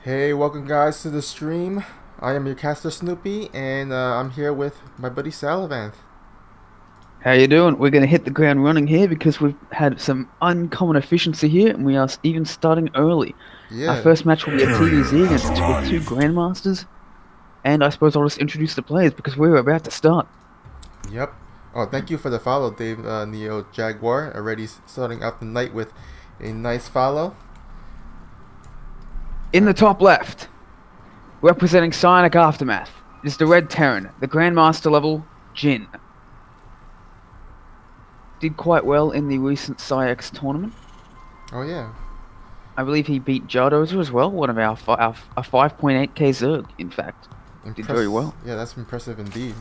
Hey, welcome guys to the stream. I am your caster Snoopy, and I'm here with my buddy Salavanth. How you doing? We're going to hit the ground running here because we've had some uncommon efficiency here, and we are even starting early. Yeah. Our first match will be a TVZ against two Grandmasters, and I suppose I'll just introduce the players because we're about to start. Yep. Oh, thank you for the follow, Dave Neo Jaguar. Already starting out the night with a nice follow. In the top left, representing Psionic Aftermath, is the Red Terran, the Grandmaster level Jin. Did quite well in the recent PsyX tournament. Oh yeah. I believe he beat Jardozer as well, one of our 5.8k Zerg, in fact. Did very well. Yeah, that's impressive indeed.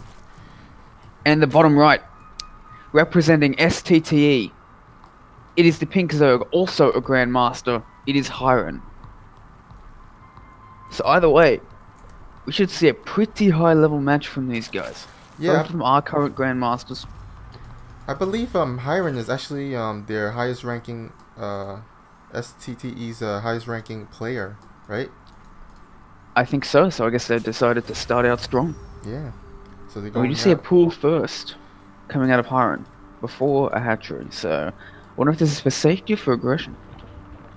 And the bottom right, representing SttE, it is the Pink Zerg, also a Grandmaster. It is Hiron. So either way, we should see a pretty high level match from these guys. Yeah. Both of them are current Grandmasters. I believe Hiron is actually their highest ranking, SttE's highest ranking player, right? I think so, so I guess they decided to start out strong. Yeah. So they go. We do see a pool first coming out of Hiron before a hatchery, so I wonder if this is for safety or for aggression.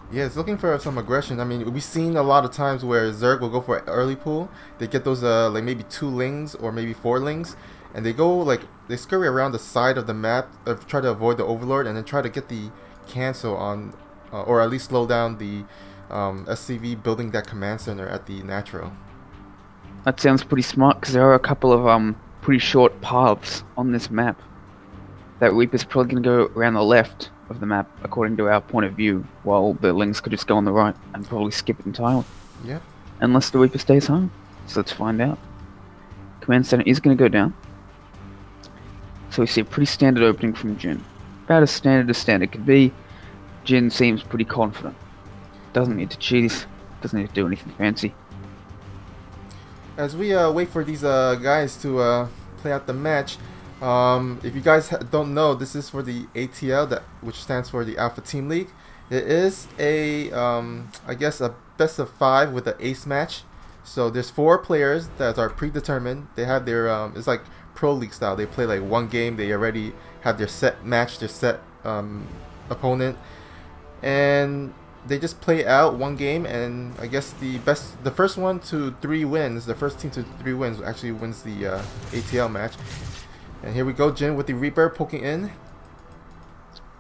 Yeah, it's looking for some aggression. I mean, we've seen a lot of times where Zerg will go for an early pool. They get those like maybe 2 lings or maybe 4 lings, and they go like they scurry around the side of the map, try to avoid the Overlord, and then try to get the cancel on, or at least slow down the SCV building that command center at the natural. That sounds pretty smart because there are a couple of pretty short paths on this map. That Reaper's probably going to go around the left of the map according to our point of view, while the Lings could just go on the right and probably skip it entirely. Yep. Unless the Reaper stays home. So let's find out. Command center is going to go down. So we see a pretty standard opening from Jin. About as standard could be. Jin seems pretty confident. Doesn't need to cheese. Doesn't need to do anything fancy. As we wait for these guys to play out the match, if you guys don't know, this is for the ATL, which stands for the Alpha Team League. It is a, I guess, a best of 5 with the ace match. So there's 4 players that are predetermined. They have their it's like pro league style. They play like one game. They already have their set match, their set opponent, and they just play out one game. And I guess the first one to 3 wins, the first team to 3 wins actually wins the ATL match. And here we go, Jin with the Reaper poking in.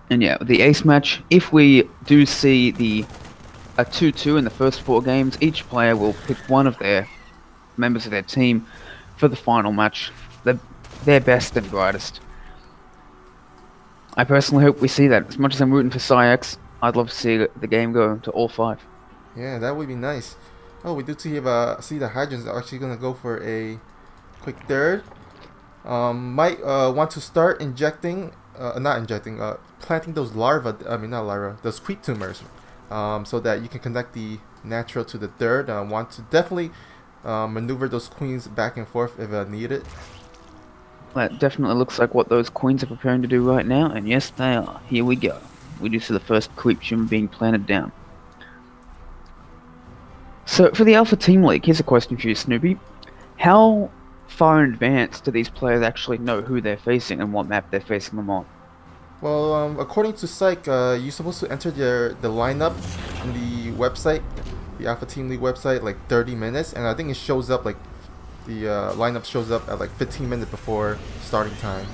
And yeah, the ace match, if we do see a 2-2 in the first 4 games, each player will pick one of their members of their team for the final match, their best and brightest. I personally hope we see that. As much as I'm rooting for SttE, I'd love to see the game go to all 5. Yeah, that would be nice. Oh, we do see the Hydrants are actually going to go for a quick third. Might want to start injecting, planting those those creep tumors, so that you can connect the natural to the third. Want to definitely maneuver those queens back and forth if needed. That definitely looks like what those queens are preparing to do right now, and yes, they are. Here we go. We do see the first creep tumor being planted down. So, for the Alpha Team League, here's a question for you, Snoopy. How far in advance do these players actually know who they're facing and what map they're facing them on? Well, according to Psych, you're supposed to enter the lineup in the website, the Alpha Team League website, like 30 minutes, and I think it shows up like the lineup shows up at like 15 minutes before starting time.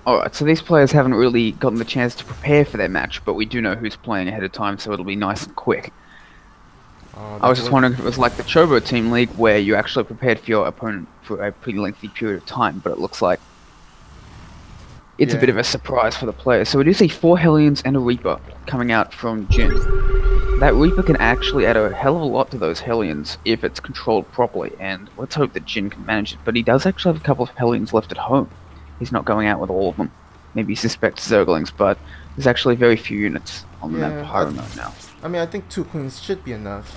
Alright, so these players haven't really gotten the chance to prepare for their match, but we do know who's playing ahead of time, so it'll be nice and quick. I was just wondering if it was like the Chobo Team League, where you actually prepared for your opponent for a pretty lengthy period of time, but it looks like it's a bit of a surprise for the players. So we do see 4 Hellions and a Reaper coming out from Jin. That Reaper can actually add a hell of a lot to those Hellions if it's controlled properly, and let's hope that Jin can manage it. But he does actually have a couple of Hellions left at home. He's not going out with all of them. Maybe he suspects Zerglings, but there's actually very few units on the map of Hyrule now. I mean, I think 2 queens should be enough.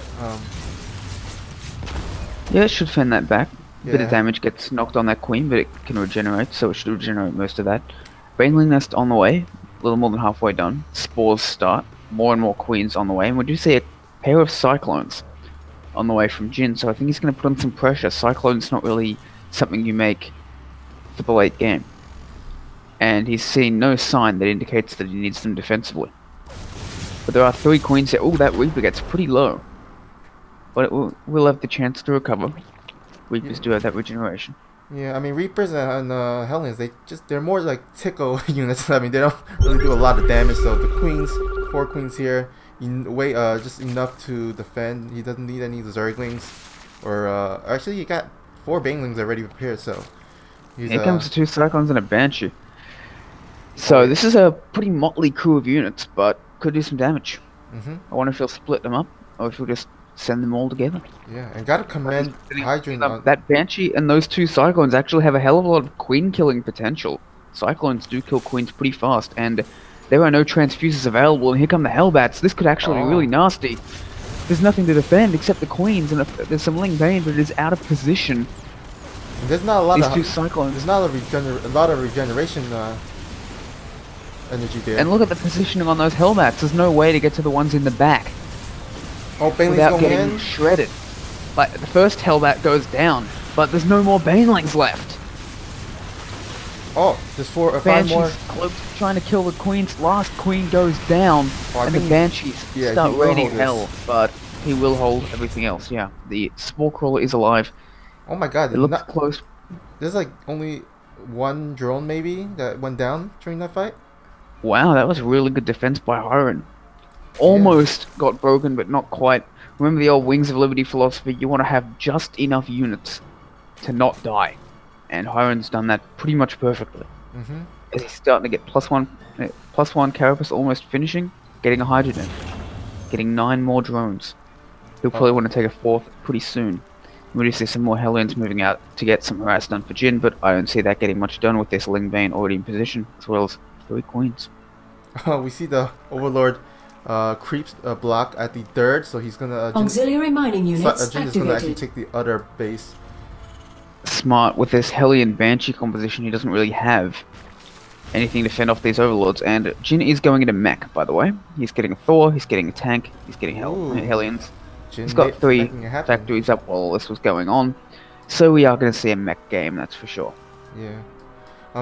Yeah, it should fend that back. A bit of damage gets knocked on that queen, but it can regenerate, so it should regenerate most of that. Baneling Nest on the way, a little more than halfway done. Spores start, more and more queens on the way, and we do see a pair of Cyclones on the way from Jin, so I think he's going to put on some pressure. Cyclone's not really something you make for the late game. And he's seen no sign that indicates that he needs them defensively. But there are 3 queens here. Oh, that Reaper gets pretty low. But we'll have the chance to recover. Reapers do have that regeneration. Yeah, I mean, Reapers and Hellions, they're more like tickle units. I mean, they don't really do a lot of damage. So the queens, 4 queens here, just enough to defend. He doesn't need any Zerglings, or actually, he got 4 Banelings already prepared. So here comes the 2 Cyclones and a Banshee. So this is a pretty motley crew of units, but could do some damage. I wonder if he'll split them up, or if he'll just send them all together. Yeah, and gotta commend Hydrant. That Banshee and those 2 Cyclones actually have a hell of a lot of queen killing potential. Cyclones do kill queens pretty fast, and there are no transfuses available, and here come the Hellbats. This could actually be really nasty. There's nothing to defend except the queens, and there's some Ling Bane, but it is out of position. And there's not a lot of 2 Cyclones. There's not a lot of regeneration energy there. And look at the positioning on those Hellbats. There's no way to get to the ones in the back. Oh, Banelings without getting shredded. Like, the first Hellbat goes down, but there's no more Banelings left. Oh, there's 4 or 5 more. Trying to kill the queens. Last queen goes down, and the Banshees start raining hell, but he will hold everything else. Yeah, the Spore Crawler is alive. Oh my god, it looks close. There's like only 1 drone maybe that went down during that fight. Wow, that was really good defense by Hyron. Almost got broken, but not quite. Remember the old Wings of Liberty philosophy, you want to have just enough units to not die. And Hyron's done that pretty much perfectly. As he's starting to get +1 Carapace almost finishing, getting a Hydrogen, getting 9 more drones. He'll probably want to take a 4th pretty soon. We do see some more Hellions moving out to get some harass done for Jin, but I don't see that getting much done with this Ling Bane already in position, as well as 3 queens. We see the Overlord creeps block at the 3rd, so he's gonna auxiliary mining units Jin is gonna actually take the other base. Smart. With this Hellion Banshee composition, he doesn't really have anything to fend off these Overlords, and Jin is going into mech, by the way. He's getting a Thor, he's getting a tank, he's getting Hellions. Jin He's got 3 making it happen. factories up while all this was going on. So we are going to see a mech game, that's for sure. Yeah.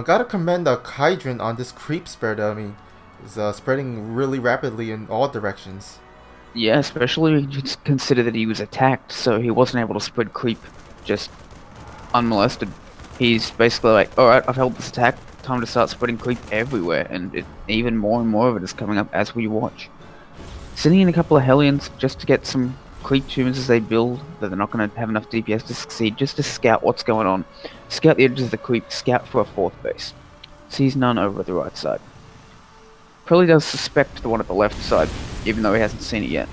Gotta commend the Hydrant on this creep spread. I mean, it's spreading really rapidly in all directions. Yeah, especially when you consider that he was attacked, so he wasn't able to spread creep just unmolested. He's basically like, alright, I've held this attack, time to start spreading creep everywhere, and even more and more of it is coming up as we watch. Sending in a couple of Hellions just to get some creep tumors as they build, that they're not going to have enough DPS to succeed, just to scout what's going on. Scout the edges of the creep, scout for a 4th base. Sees none over at the right side. Probably does suspect the one at the left side, even though he hasn't seen it yet.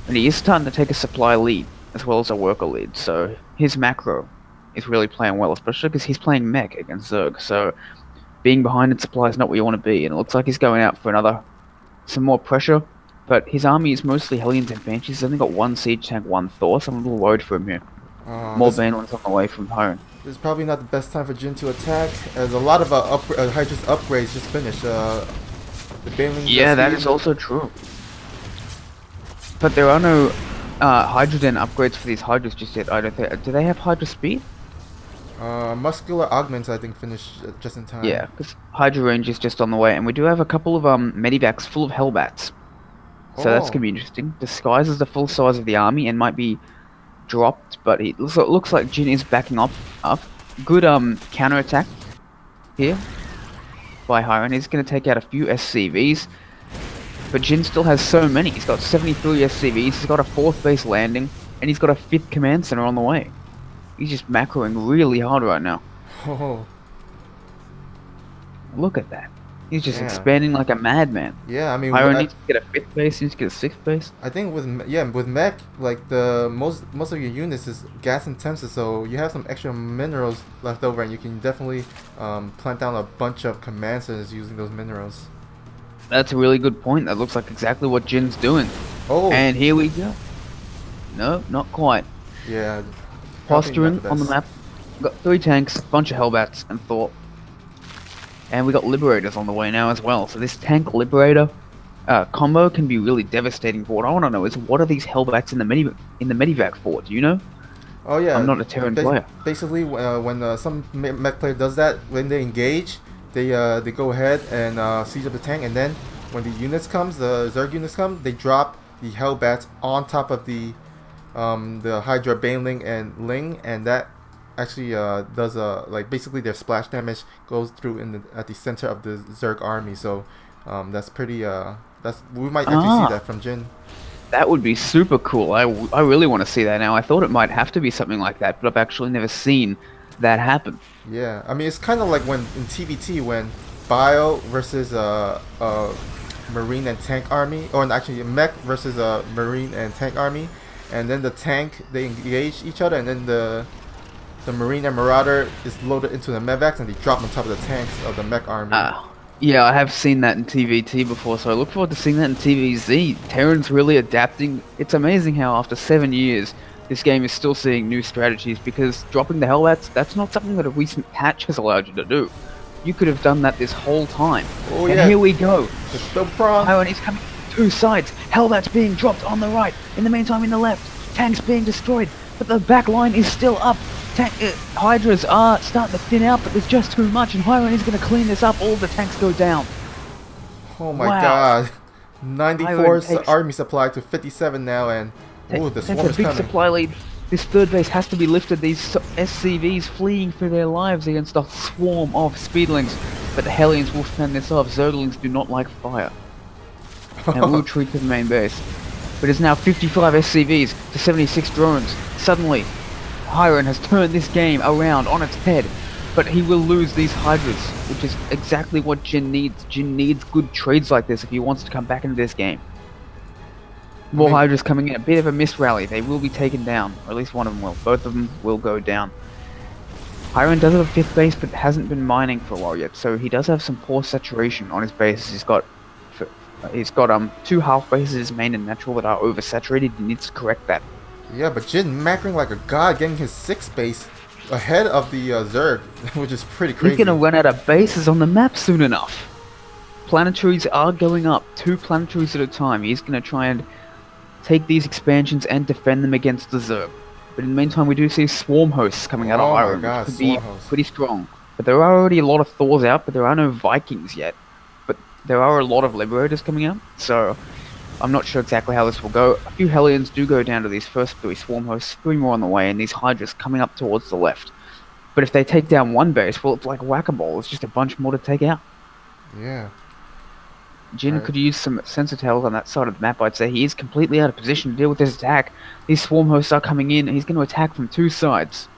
And he is starting to take a supply lead, as well as a worker lead, so his macro is really playing well, especially because he's playing mech against Zerg, so being behind in supply is not where you want to be, and it looks like he's going out for some more pressure, but his army is mostly Hellions and Banshees. He's only got 1 Siege Tank, 1 Thor, so I'm a little worried for him here. More Banelings on the way from home. This is probably not the best time for Jin to attack, as a lot of Hydra's upgrades just finished. The Banelings. Yeah, that is also true. But there are no Hydrogen upgrades for these Hydras just yet, I don't think. Do they have Hydra speed? Muscular Augments, I think, finished just in time. Yeah, because Hydra range is just on the way, and we do have a couple of Medivacs full of Hellbats. So that's going to be interesting. Disguises the full size of the army and might be dropped, but it looks like Jin is backing up. Good counter attack here by Hiron. He's going to take out a few SCVs, but Jin still has so many. He's got 73 SCVs, he's got a 4th base landing, and he's got a 5th command center on the way. He's just macroing really hard right now. Oh. Look at that. He's just expanding like a madman. Yeah, I mean, Hiron needs to get a 5th base, he needs to get a 6th base. I think with mech, like the most of your units is gas intensive, so you have some extra minerals left over, and you can definitely plant down a bunch of command centers using those minerals. That's a really good point. That looks like exactly what Jin's doing. Oh. And here we go. No, not quite. Yeah. Posturing on the map. We've got 3 tanks, a bunch of Hellbats, and Thor. And we got Liberators on the way now as well. So this tank Liberator combo can be really devastating. But what I want to know is, what are these Hellbats in the Medivac for? Do you know? Oh yeah. I'm not a Terran player. Basically, when some mech player does that, when they engage, they go ahead and siege up the tank, and then when the units comes, the Zerg units come, they drop the Hellbats on top of the Hydra, Baneling, and Ling, and that actually does like basically their splash damage goes through at the center of the Zerg army. So that's pretty we might actually see that from Jin. That would be super cool. I really want to see that now. I thought it might have to be something like that, but I've actually never seen that happen. Yeah, I mean, it's kind of like when in TVT when Bio versus Marine and Tank army, or actually Mech versus Marine and Tank army, and then the tank, they engage each other, and then the Marine and Marauder is loaded into the Mevacs, and they drop on top of the tanks of the Mech army. Yeah, I have seen that in TVT before, so I look forward to seeing that in TVZ. Terran's really adapting. It's amazing how after 7 years, this game is still seeing new strategies, because dropping the Hellbats, that's not something that a recent patch has allowed you to do. You could have done that this whole time. Oh, and here we go. The prong. And he's coming from 2 sides. Hellbats being dropped on the right. In the meantime, in the left, tanks being destroyed. But the back line is still up. Hydras are starting to thin out, but there's just too much, and Hiron is going to clean this up. All the tanks go down. Oh my god. 94 army supply to 57 now, and ooh, the swarm is coming. That's a big supply lead. This 3rd base has to be lifted. These SCVs fleeing for their lives against a swarm of Speedlings. But the Hellions will fend this off. Zerglings do not like fire. And will retreat to the main base. But it's now 55 SCVs to 76 drones. Suddenly, Hiron has turned this game around on its head. But he will lose these Hydras, which is exactly what Jin needs. Jin needs good trades like this if he wants to come back into this game. More Hydras coming in, a bit of a missed rally. They will be taken down, or at least one of them will. Both of them will go down. Hiron does have a 5th base, but hasn't been mining for a while yet, so he does have some poor saturation on his bases. He's got 2 half bases, main and natural, that are oversaturated. He needs to correct that. Yeah, but Jin macroing like a god, getting his 6th base ahead of the Zerg, which is pretty crazy. He's gonna run out of bases on the map soon enough. Planetaries are going up, 2 planetaries at a time. He's gonna try and take these expansions and defend them against the Zerg. But in the meantime, we do see swarm hosts coming out of Oh my Iron, which god, could be Storehouse. pretty strong. But there are already a lot of Thors out, but there are no Vikings yet. But there are a lot of Liberators coming out, so I'm not sure exactly how this will go. A few Hellions do go down to these first 3 swarm hosts, 3 more on the way, and these Hydras coming up towards the left. But if they take down one base, well, it's like whack-a-mole. It's just a bunch more to take out. Yeah. Jin Right. could use some sensor tails on that side of the map. I'd say he is completely out of position to deal with this attack. These swarm hosts are coming in, and he's going to attack from 2 sides.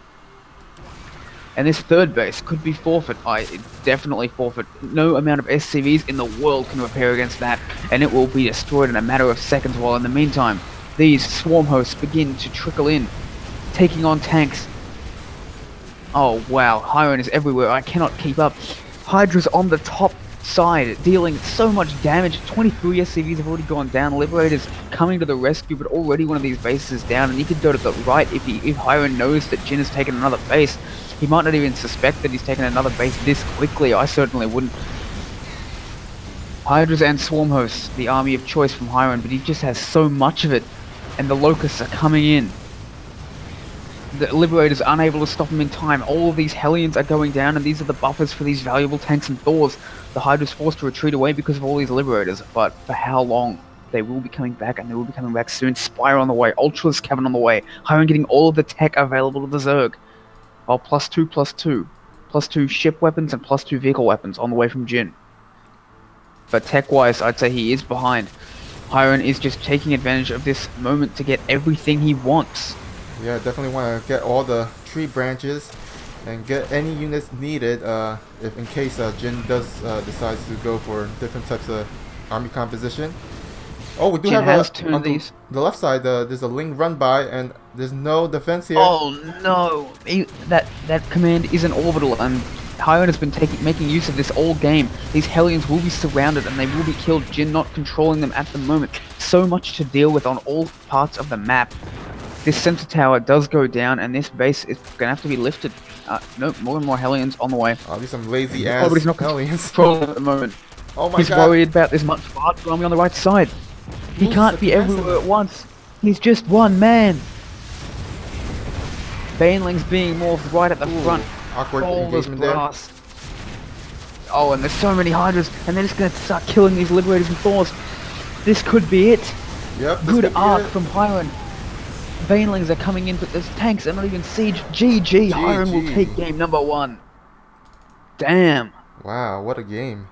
And this third base could be forfeit. Definitely forfeit. No amount of SCVs in the world can repair against that, and it will be destroyed in a matter of seconds. While in the meantime, these swarm hosts begin to trickle in, taking on tanks. Oh wow, Hiron is everywhere. I cannot keep up. Hydra's on the top side, dealing so much damage. 23 SCVs have already gone down. Liberators coming to the rescue, but already one of these bases is down, and he could go to the right if Hiron knows that Jin has taken another base. He might not even suspect that he's taken another base this quickly. I certainly wouldn't. Hydras and Swarm Hosts, the army of choice from Hiron, but he just has so much of it, and the Locusts are coming in. The Liberators unable to stop him in time. All of these Hellions are going down, and these are the buffers for these valuable tanks and Thors. The Hydra's forced to retreat away because of all these Liberators, but for how long? They will be coming back, and they will be coming back soon. Spire on the way, Ultra's Cavern on the way. Hiron getting all of the tech available to the Zerg. Oh, +2/+2. +2 ship weapons and +2 vehicle weapons on the way from Jin. But tech-wise, I'd say he is behind. Hiron is just taking advantage of this moment to get everything he wants. Yeah, definitely want to get all the tree branches and get any units needed if in case Jin does decides to go for different types of army composition. Oh, we do Jin have has a turned on these. the left side. There's a Ling run by, and there's no defense here. Oh no! That command is an orbital, and Hiron has been making use of this all game. These Hellions will be surrounded, and they will be killed. Jin not controlling them at the moment. So much to deal with on all parts of the map. This center tower does go down, and this base is gonna have to be lifted. No, more and more Hellions on the way. Oh, these some lazy ass But he's not Hellions. controlling them at the moment. Oh my He's god. worried about this much larger army on the right side. He Who's can't be suppressing everywhere them? at once. He's just one man. Baneling's being morphed right at the front. Awkward Bowler's engagement there. blast. Oh, and there's so many Hydras, and they're just gonna start killing these Liberators and Thors. This could be it. Yep. this Good could be art it. from Hiron. Banelings are coming in, but there's tanks and not even siege. GG. Hiron will take game number 1. Damn. Wow, what a game.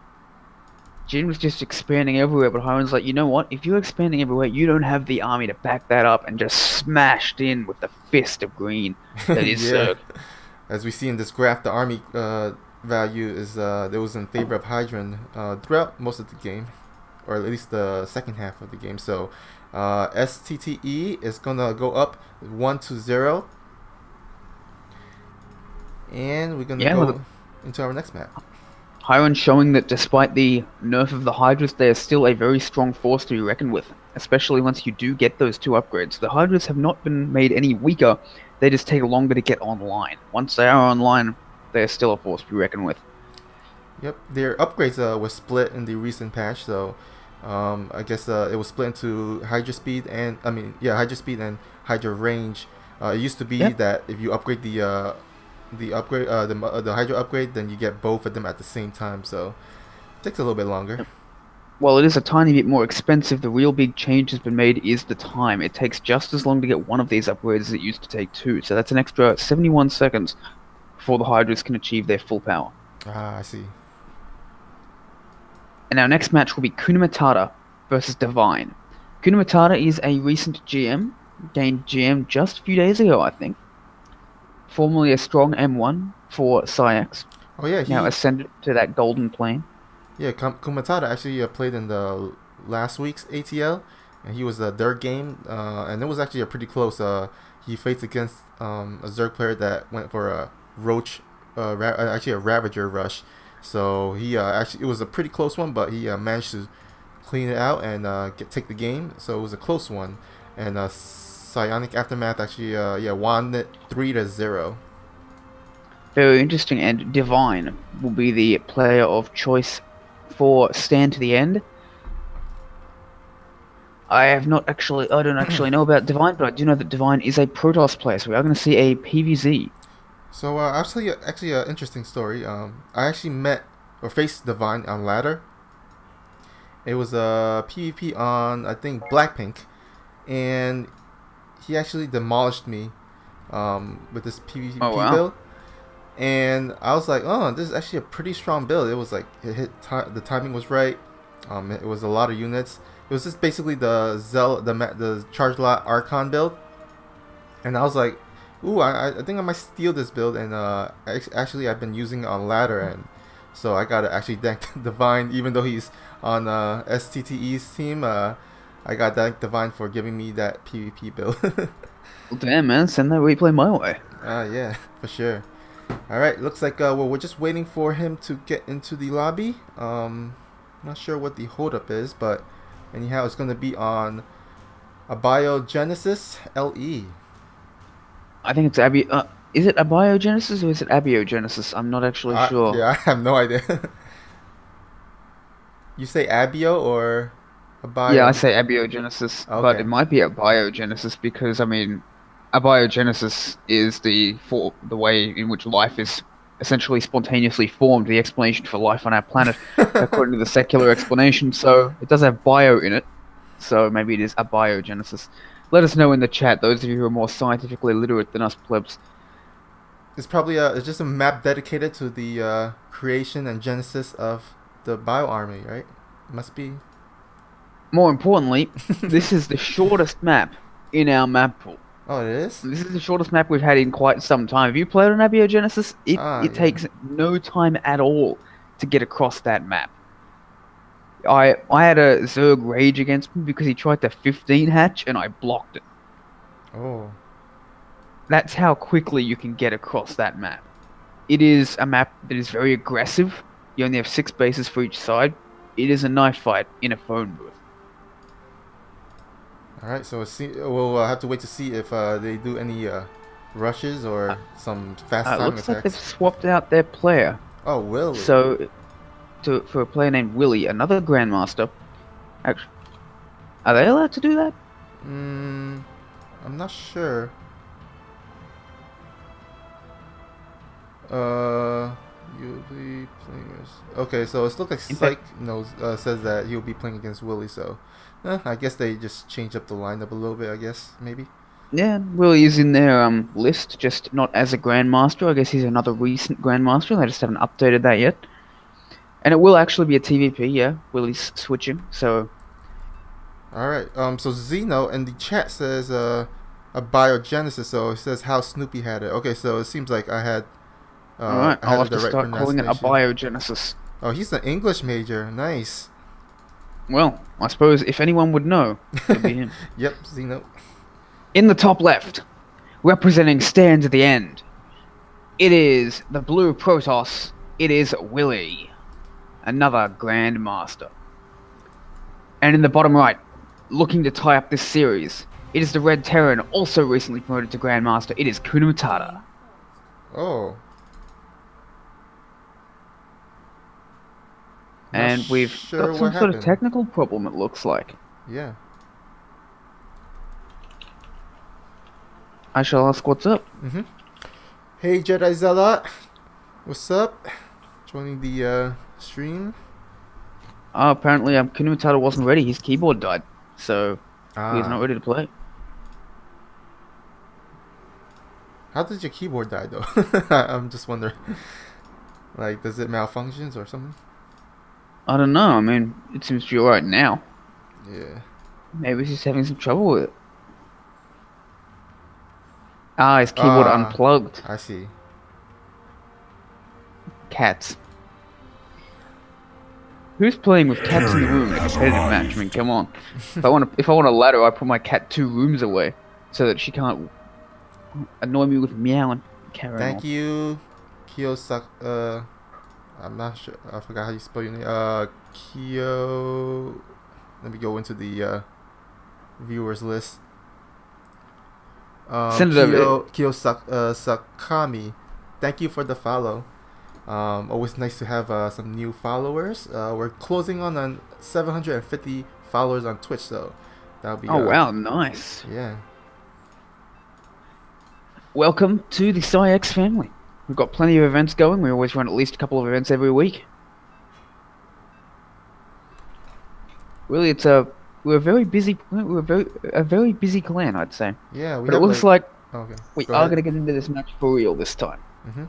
Jin was just expanding everywhere, but Hiron's like, you know what? If you're expanding everywhere, you don't have the army to back that up, and just smashed in with the fist of green. That is Yeah. As we see in this graph, the army value is that was in favor of Hydran throughout most of the game, or at least the second half of the game. So SttE is gonna go up 1-0, and we're gonna go into our next map. Hiron showing that despite the nerf of the Hydras, they are still a very strong force to be reckoned with, especially once you do get those 2 upgrades. The Hydras have not been made any weaker, they just take longer to get online. Once they are online, they are still a force to be reckoned with. Yep, their upgrades were split in the recent patch, so I guess it was split into Hydra speed and Hydra speed and Hydra range. It used to be that if you upgrade the Hydra upgrade, then you get both of them at the same time, so it takes a little bit longer. While it is a tiny bit more expensive, the real big change has been made is the time. It takes just as long to get one of these upgrades as it used to take 2, so that's an extra 71 seconds before the Hydras can achieve their full power. Ah, I see. And our next match will be Kunamatata versus Divine. Kunamatata is a recent GM, gained GM just a few days ago, I think. Formerly a strong M1 for Psyx. Oh yeah, Now ascended to that golden plane. Yeah, Kumatada actually played in the last week's ATL, and he was the third game, and it was actually a pretty close. He faced against a Zerg player that went for a Roach, actually a Ravager rush. So he actually, it was a pretty close one, but he managed to clean it out and take the game. So it was a close one, and Psionic Aftermath actually won it 3-0. Very interesting, and Divine will be the player of choice for Stand to the End. I don't actually know about Divine, but I do know that Divine is a Protoss player, so we are going to see a PVZ. So I'll tell you actually an interesting story. I actually met or faced Divine on ladder. It was a PvP on I think Blackpink, and he actually demolished me with this PvP Oh wow. build. And I was like, oh, this is actually a pretty strong build. It was like it hit the timing was right. It was a lot of units. It was just basically the the charge lot Archon build, and I was like, ooh, I think I might steal this build. And actually I've been using it on ladder, and so I gotta actually thank Divine, even though he's on SttE's team. I got thank Divine for giving me that PvP build. Well, damn, man, send that replay my way. Yeah, for sure. Alright, looks like well, we're just waiting for him to get into the lobby. Not sure what the holdup is, but anyhow, it's going to be on Abiogenesis LE. I think it's is it abiogenesis or is it abiogenesis? I'm not actually sure. Yeah, I have no idea. You say abio or abio? Yeah, I say abiogenesis, but it Okay. might be abiogenesis because I mean, abiogenesis is the way in which life is essentially spontaneously formed, the explanation for life on our planet, according to the secular explanation. So it does have bio in it, so maybe it is abiogenesis. Let us know in the chat, those of you who are more scientifically literate than us plebs. It's probably it's just a map dedicated to the creation and genesis of the bio army, right? Must be. More importantly, this is the shortest map in our map pool. Oh, it is? This is the shortest map we've had in quite some time. Have you played on Abiogenesis? It Yeah. takes no time at all to get across that map. I had a Zerg rage against me because he tried to 15 hatch and I blocked it. Oh. That's how quickly you can get across that map. It is a map that is very aggressive. You only have 6 bases for each side. It is a knife fight in a phone booth. Alright, so we'll have to wait to see if they do any rushes or some fast timing Looks like they've attacks. swapped out their player. Oh, Will. So, for a player named Willie, another Grandmaster. Actually, are they allowed to do that? I'm not sure. You'll be playing. Okay, so it looks like Psych knows says that he'll be playing against Willie. So, I guess they just changed up the lineup a little bit. I guess maybe. Yeah, Willie is in their list, just not as a Grandmaster. I guess he's another recent Grandmaster, and they just haven't updated that yet. And it will actually be a TVP, yeah. Willie's switching, so. Alright, so Zeno in the chat says a biogenesis, so it says how Snoopy had it. Okay, so it seems like I had Alright, I'll have to right start calling it a biogenesis. Oh, he's an English major. Nice. Well, I suppose if anyone would know, it'd be him. Yep, Zeno. In the top left, representing Stand to the End, it is the blue Protoss, it is Willie, another Grandmaster. And in the bottom right, looking to tie up this series, it is the red Terran, also recently promoted to Grandmaster, it is Kuna Matata. Oh. And we've got some sort of technical problem, it looks like. Yeah. I shall ask what's up. Hey Jedi Zealot, what's up? Joining the stream. Apparently Kuna Matata wasn't ready, his keyboard died. So, he's not ready to play. How did your keyboard die though? I'm just wondering. Like, does it malfunctions or something? I don't know, I mean, it seems to be alright now. Yeah. Maybe he's having some trouble with it. His keyboard unplugged. I see. Cats. Who's playing with cats in the room in a competitive match? I mean, come on. If I want a ladder, I put my cat 2 rooms away so that she can't annoy me with meowing. Thank you, Kiyosak. I'm not sure. I forgot how you spell your name. Kiyo. Let me go into the viewers list. Send it over. Sakami. Thank you for the follow. Always nice to have some new followers. We're closing on 750 followers on Twitch, so That'll be Oh wow, nice. yeah. Welcome to the SttE family. We've got plenty of events going. We always run at least a couple of events every week. Really, we're a very busy clan, I'd say. Yeah, we but it have looks like okay. we Go are ahead. going to get into this match for real this time. Mhm.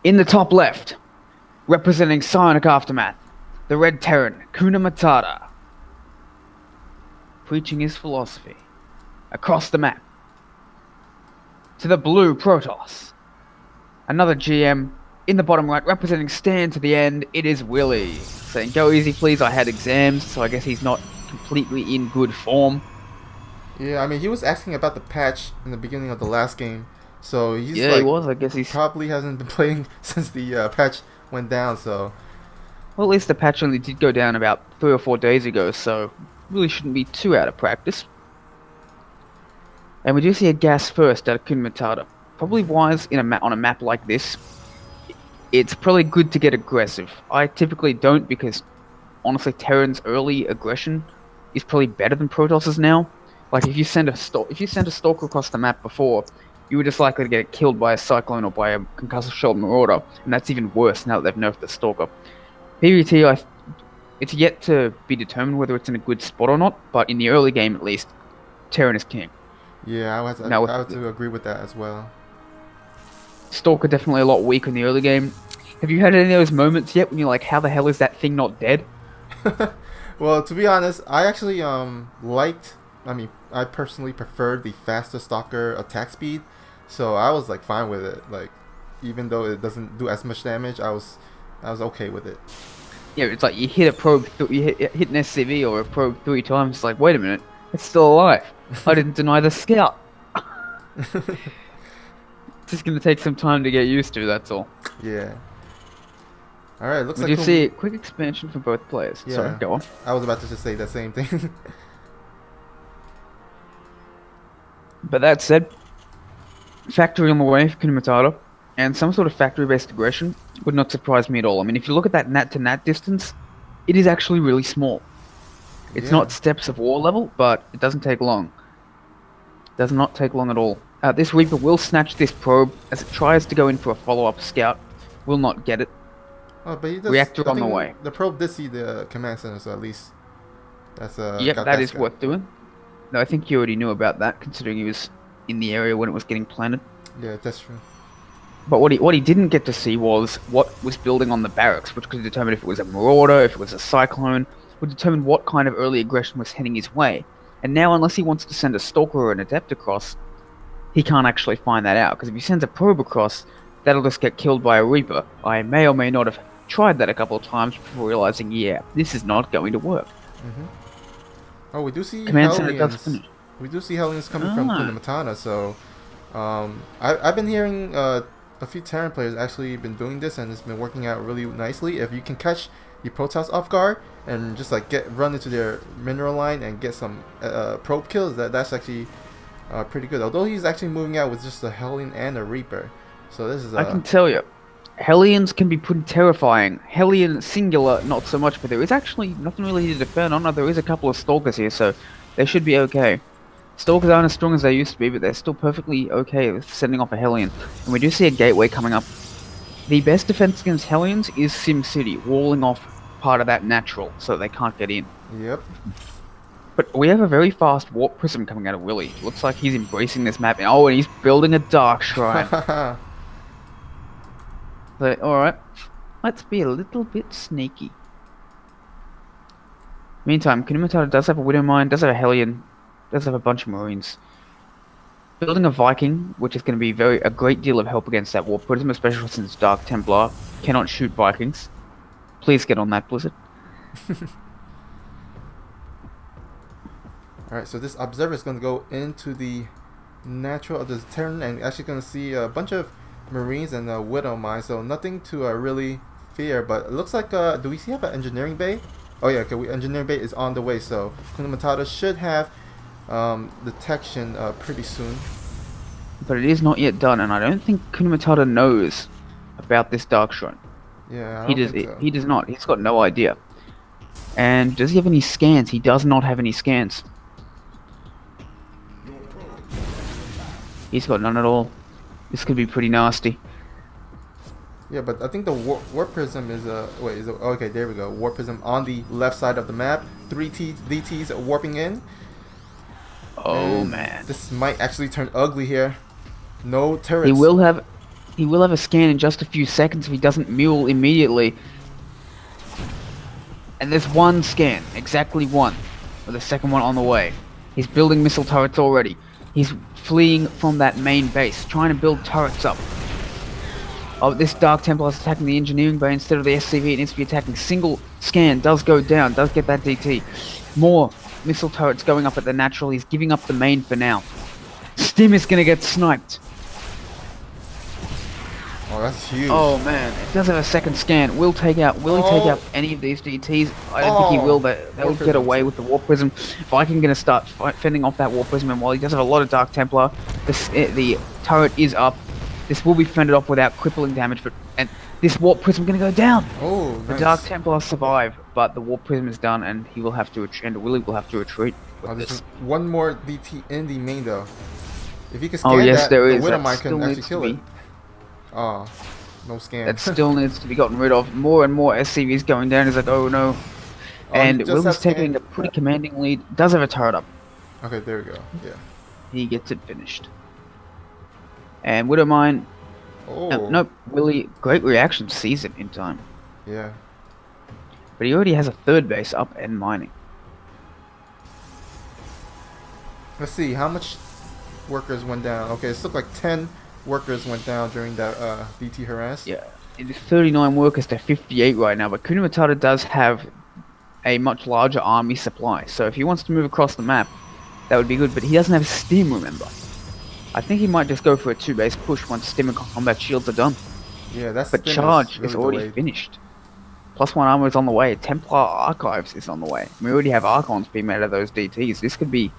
In the top left, representing Psionic Aftermath, the Red Terran, Kuna Matata, preaching his philosophy across the map. To the blue Protoss, another GM. In the bottom right, representing Stand to the end, it is Willie, saying, "Go easy, please. I had exams," so I guess he's not completely in good form. Yeah, I mean, he was asking about the patch in the beginning of the last game, so he's Yeah, like, he was. I guess he's probably hasn't been playing since the patch went down. So well. At least the patch only did go down about 3 or 4 days ago, so really shouldn't be too out of practice. And we do see a gas first out of Kun Matata. Probably wise on a map like this. It's probably good to get aggressive. I typically don't because, honestly, Terran's early aggression is probably better than Protos's now. Like if you send a stalker across the map before, you were just likely to get killed by a cyclone or by a concussive shell marauder, and that's even worse now that they've nerfed the stalker. PvT, it's yet to be determined whether it's in a good spot or not, but in the early game at least, Terran is king. yeah, I have to agree with that as well. Stalker definitely a lot weaker in the early game. Have you had any of those moments yet when you're like, how the hell is that thing not dead? Well, to be honest, I actually I personally preferred the faster Stalker attack speed, so I was like fine with it. Like, even though it doesn't do as much damage, I was okay with it. Yeah, it's like you hit a probe, you hit an SCV or a probe 3 times. It's like, wait a minute, it's still alive. I didn't deny the scout. It's just gonna take some time to get used to. That's all. Yeah. All right. Looks Would like you see a quick expansion for both players? Yeah. Sorry, go on. I was about to just say the same thing. But that said, factory on the way for Kuna Matata, and some sort of factory-based aggression would not surprise me at all. I mean, if you look at that nat-to-nat distance, it is actually really small. It's not Steps of War level, but it doesn't take long. It does not take long at all. This Reaper will snatch this probe as it tries to go in for a follow-up scout. Will not get it. Oh, but he does, Reactor on the way. The probe did see the command center, so at least that's Yep, that is worth doing. No, I think you already knew about that, considering he was in the area when it was getting planted. Yeah, that's true. But what he didn't get to see was what was building on the barracks, which could determine if it was a marauder, if it was a cyclone, would determine what kind of early aggression was heading his way. And now, unless he wants to send a stalker or an adept across, he can't actually find that out. Because if he sends a probe across, that'll just get killed by a Reaper. I may or may not have tried that a couple of times before realizing, yeah, this is not going to work. Oh, we do see Command center does Hellions. finish. We do see Hellions coming from Kuna Matata, so I've been hearing a few Terran players actually been doing this, and it's been working out really nicely. If you can catch the Protoss off guard and just like run into their mineral line and get some probe kills, that's actually pretty good. Although he's actually moving out with just a Hellion and a Reaper, so this is. I can tell you, Hellions can be pretty terrifying. Hellion singular, not so much, but there is actually nothing really to defend on. There is a couple of Stalkers here, so they should be okay. Stalkers aren't as strong as they used to be, but they're still perfectly okay with sending off a Hellion. And we do see a gateway coming up. The best defense against Hellions is SimCity, walling off part of that natural, so they can't get in. Yep. But we have a very fast warp prism coming out of Willie. Looks like he's embracing this map. Oh, and he's building a Dark Shrine. So, alright, let's be a little bit sneaky. Meantime, Kuna Matata does have a Widow Mine, does have a Hellion, does have a bunch of Marines. Building a Viking, which is going to be a great deal of help against that warp prism, especially since Dark Templar cannot shoot Vikings. Please get on that, Blizzard. Alright, so this observer is going to go into the natural of the Terran and actually going to see a bunch of Marines and a Widow Mine, so nothing to really fear. But it looks like, do we have an engineering bay? Oh yeah, okay, engineering bay is on the way, so Kuna Matata should have detection pretty soon. But it is not yet done, and I don't think Kuna Matata knows about this Dark Shrine. Yeah, He does not. He's got no idea. And does he have any scans? He does not have any scans. He's got none at all. This could be pretty nasty. Yeah, but I think the warp prism is wait, is okay, there we go. Warp prism on the left side of the map. 3 DTs warping in. Oh and man. This might actually turn ugly here. No turrets. He will have a scan in just a few seconds if he doesn't mule immediately. And there's one scan, exactly one, with the second one on the way. He's building missile turrets already. He's fleeing from that main base, trying to build turrets up. Oh, this Dark Templar is attacking the engineering bay instead of the SCV. It needs to be attacking. Single scan does go down, does get that DT. More missile turrets going up at the natural. He's giving up the main for now. Stim is going to get sniped. Oh, that's huge. Oh man, it does have a second scan. Will he take out any of these DTs? I don't think he will. They'll get away with the Warp Prism. Viking going to start fending off that Warp Prism, and while he does have a lot of Dark Templar, the turret is up. This will be fended off without crippling damage, and this Warp Prism going to go down. Oh, nice. The Dark Templar survive, but the Warp Prism is done, and he will have to Willie will have to retreat. There's one more DT in the main though. If he can scan the Widowmine can actually kill it. Oh, no scan. That still needs to be gotten rid of. More and more SCVs going down. He's like, oh no. And Will's taking a pretty commanding lead. Does have a turret up. Okay, there we go. Yeah. He gets it finished. And Widowmine. Oh. Nope. Willie, great reaction, sees it in time. Yeah. But he already has a third base up and mining. Let's see, how much workers went down? Okay, it looked like 10 workers went down during that DT harass. Yeah. It is 39 workers to 58 right now, but Kuna Matata does have a much larger army supply. So if he wants to move across the map, that would be good, but he doesn't have Stim, remember. I think he might just go for a 2-base push once Stim and combat shields are done. Yeah, that's. But Charge is already finished. +1 armor is on the way. Templar Archives is on the way. We already have Archons being made out of those DTs. This could be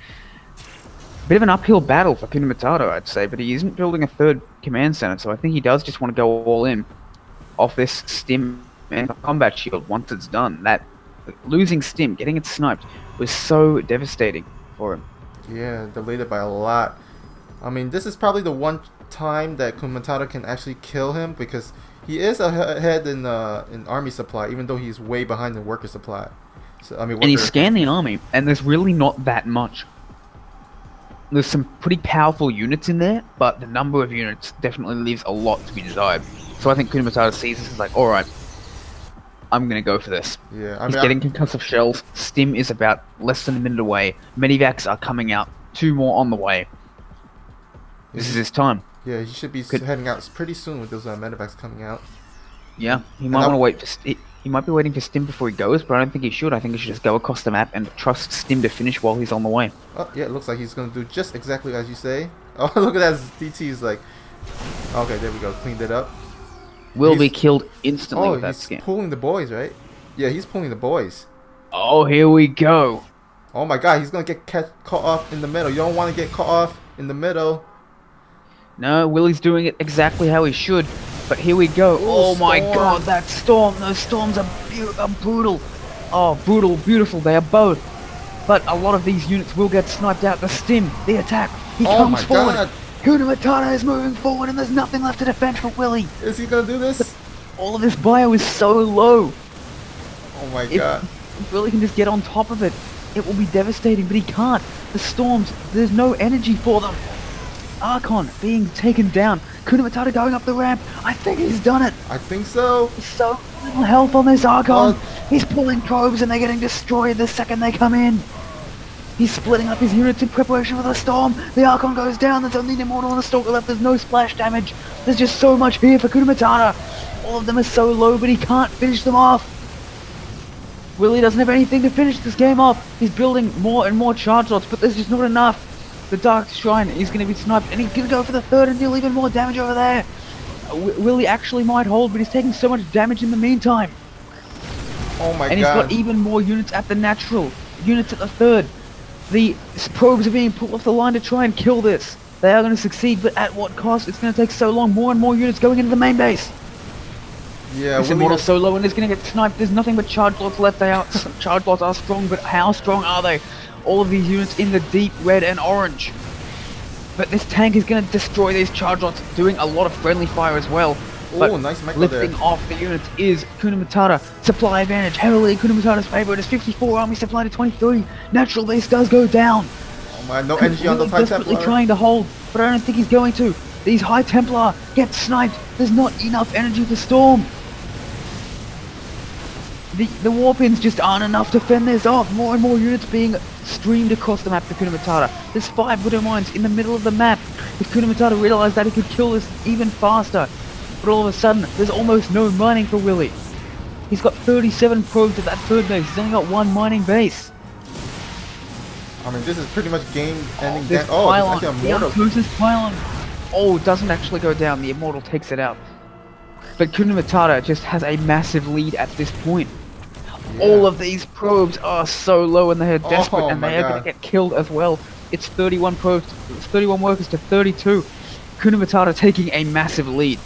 a bit of an uphill battle for Kuna Matata, I'd say, but he isn't building a third command center, so I think he does just want to go all in off this Stim and combat shield once it's done. That losing Stim, getting it sniped, was so devastating for him. Yeah, delayed it by a lot. I mean, this is probably the one time that Kuna Matata can actually kill him, because he is ahead in army supply, even though he's way behind in worker supply. So I mean, and he's scanned the army, and there's really not that much. There's some pretty powerful units in there, but the number of units definitely leaves a lot to be desired. So I think Kuna Matata sees this as like, alright, I'm gonna go for this. Yeah, he's getting concussive shells. Stim is about less than a minute away. Medivacs are coming out. 2 more on the way. This is his time. Yeah, he should be heading out pretty soon with those medivacs coming out. Yeah, he might want to wait for he might be waiting for Stim before he goes, but I don't think he should. I think he should just go across the map and trust Stim to finish while he's on the way. Oh, yeah, it looks like he's going to do just exactly as you say. Oh, look at that. DT is like... Okay, there we go. Cleaned it up. Will be killed instantly with that scan. He's pulling the boys, right? Yeah, he's pulling the boys. Oh, here we go. Oh my god, he's going to get caught off in the middle. You don't want to get caught off in the middle. No, Willie's doing it exactly how he should. But here we go. Ooh, oh my god, that storm. Those storms are brutal. Oh, brutal, beautiful. They are both. But a lot of these units will get sniped out. The Stim, the attack. He comes forward. Kuna Matata is moving forward and there's nothing left to defend for Willie. Is he going to do this? But all of this bio is so low. Oh my god. If Willie can just get on top of it, it will be devastating. But he can't. The storms, there's no energy for them. Archon being taken down. Kuna Matata going up the ramp. I think he's done it. I think so. So little health on this Archon. He's pulling probes and they're getting destroyed the second they come in. He's splitting up his units in preparation for the storm. The Archon goes down. There's only an Immortal and a Stalker left. There's no splash damage. There's just so much here for Kuna Matata. All of them are so low, but he can't finish them off. Willie doesn't have anything to finish this game off. He's building more and more charge lots, but there's just not enough. The Dark Shrine is going to be sniped, and he's going to go for the third and deal even more damage over there. Willie actually might hold, but he's taking so much damage in the meantime. Oh my god. And he's got even more units at the natural. Units at the third. The probes are being pulled off the line to try and kill this. They are going to succeed, but at what cost? It's going to take so long. More and more units going into the main base. Yeah, This Willie Immortal's has- so low and it's gonna get sniped. There's nothing but charge lots left. Charge lots are strong, but how strong are they? All of these units in the deep red and orange. But this tank is going to destroy these charge lots, doing a lot of friendly fire as well. But Oh, nice micro lifting there. off the units is Kuna Matata. Supply advantage, heavily in Kuna Matata's favor. It is 54, army supply to 23. Natural base does go down. Oh my, no energy on the High Desperately Templar. trying to hold, but I don't think he's going to. These High Templar get sniped. There's not enough energy for Storm. The Warpins just aren't enough to fend this off. More and more units being streamed across the map to Kuna Matata. There's 5 Widow Mines in the middle of the map. If Kuna Matata realized that he could kill this even faster. But all of a sudden, there's almost no mining for Willie. He's got 37 probes at that third base. He's only got 1 mining base. I mean, this is pretty much game-ending. This Oh, pylon, it's actually the Immortal. unconscious pylon. Oh, it doesn't actually go down. The Immortal takes it out. But Kuna Matata just has a massive lead at this point. Yeah. All of these probes are so low and they are desperate Oh and my they are going God. to get killed as well. It's 31 probes, it's 31 workers to 32. Kuna Matata taking a massive lead.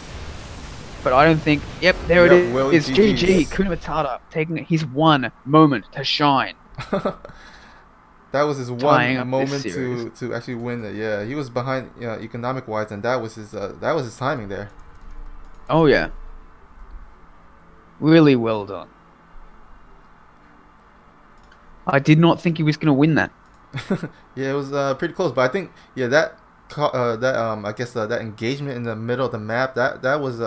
But I don't think, yep, there it is. Well, It's GG's. GG. Kuna Matata taking his one moment to shine. That was his Tying one up moment this series. to actually win it. Yeah, he was behind economic wise, and that was his timing there. Oh yeah. Really well done. I did not think he was going to win that. Yeah, it was pretty close, but I think I guess that engagement in the middle of the map that was